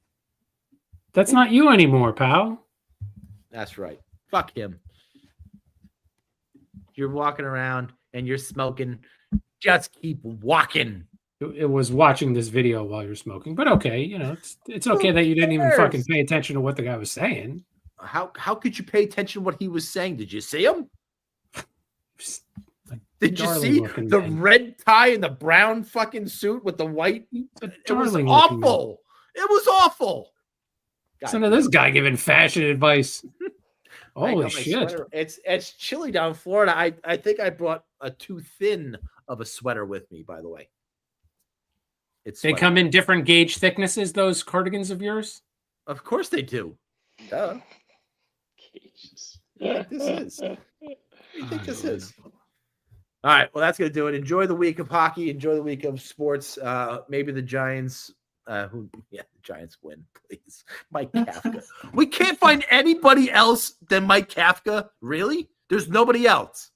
S4: That's not you anymore, pal.
S3: That's right. Fuck him. You're walking around and you're smoking. Just keep walking.
S4: It was watching this video while you're smoking, but okay, it's okay that you didn't even fucking pay attention to what the guy was saying.
S3: How could you pay attention to what he was saying? Did you see him? Did you see the red tie and the brown fucking suit with the white? It was awful. It was awful.
S4: Listen to this guy giving fashion advice. Holy shit!
S3: Sweater. It's chilly down in Florida. I think I brought a too thin of a sweater with me. By the way.
S4: They come in different gauge thicknesses, those cardigans of yours?
S3: Of course they do. Duh.
S6: Gauges.
S3: What do you think this is? All right. Well, that's going to do it. Enjoy the week of hockey. Enjoy the week of sports. Maybe the Giants. The Giants win, please. Mike Kafka. We can't find anybody else than Mike Kafka. Really? There's nobody else.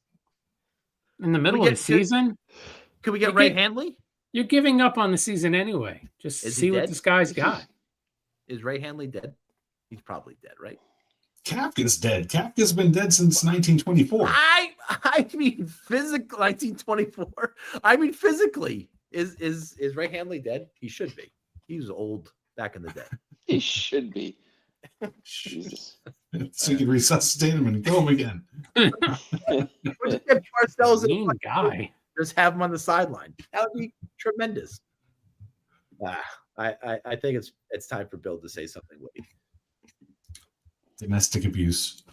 S4: In the middle of the season?
S3: Can we get Ray Handley?
S4: You're giving up on the season anyway. Just see what this guy's got.
S3: Is Ray Handley dead? He's probably dead, right?
S5: Kafka's dead. Kafka's been dead since 1924.
S3: I mean physically 1924. I mean physically. Is Ray Hanley dead? He should be. He was old back in the day.
S6: He should be. Jesus.
S5: So you can resuscitate him and kill him again.
S3: Just get Parcells
S4: Mean guy.
S3: Just have him on the sideline. That would be tremendous. I think it's time for Bill to say something witty.
S5: Domestic abuse.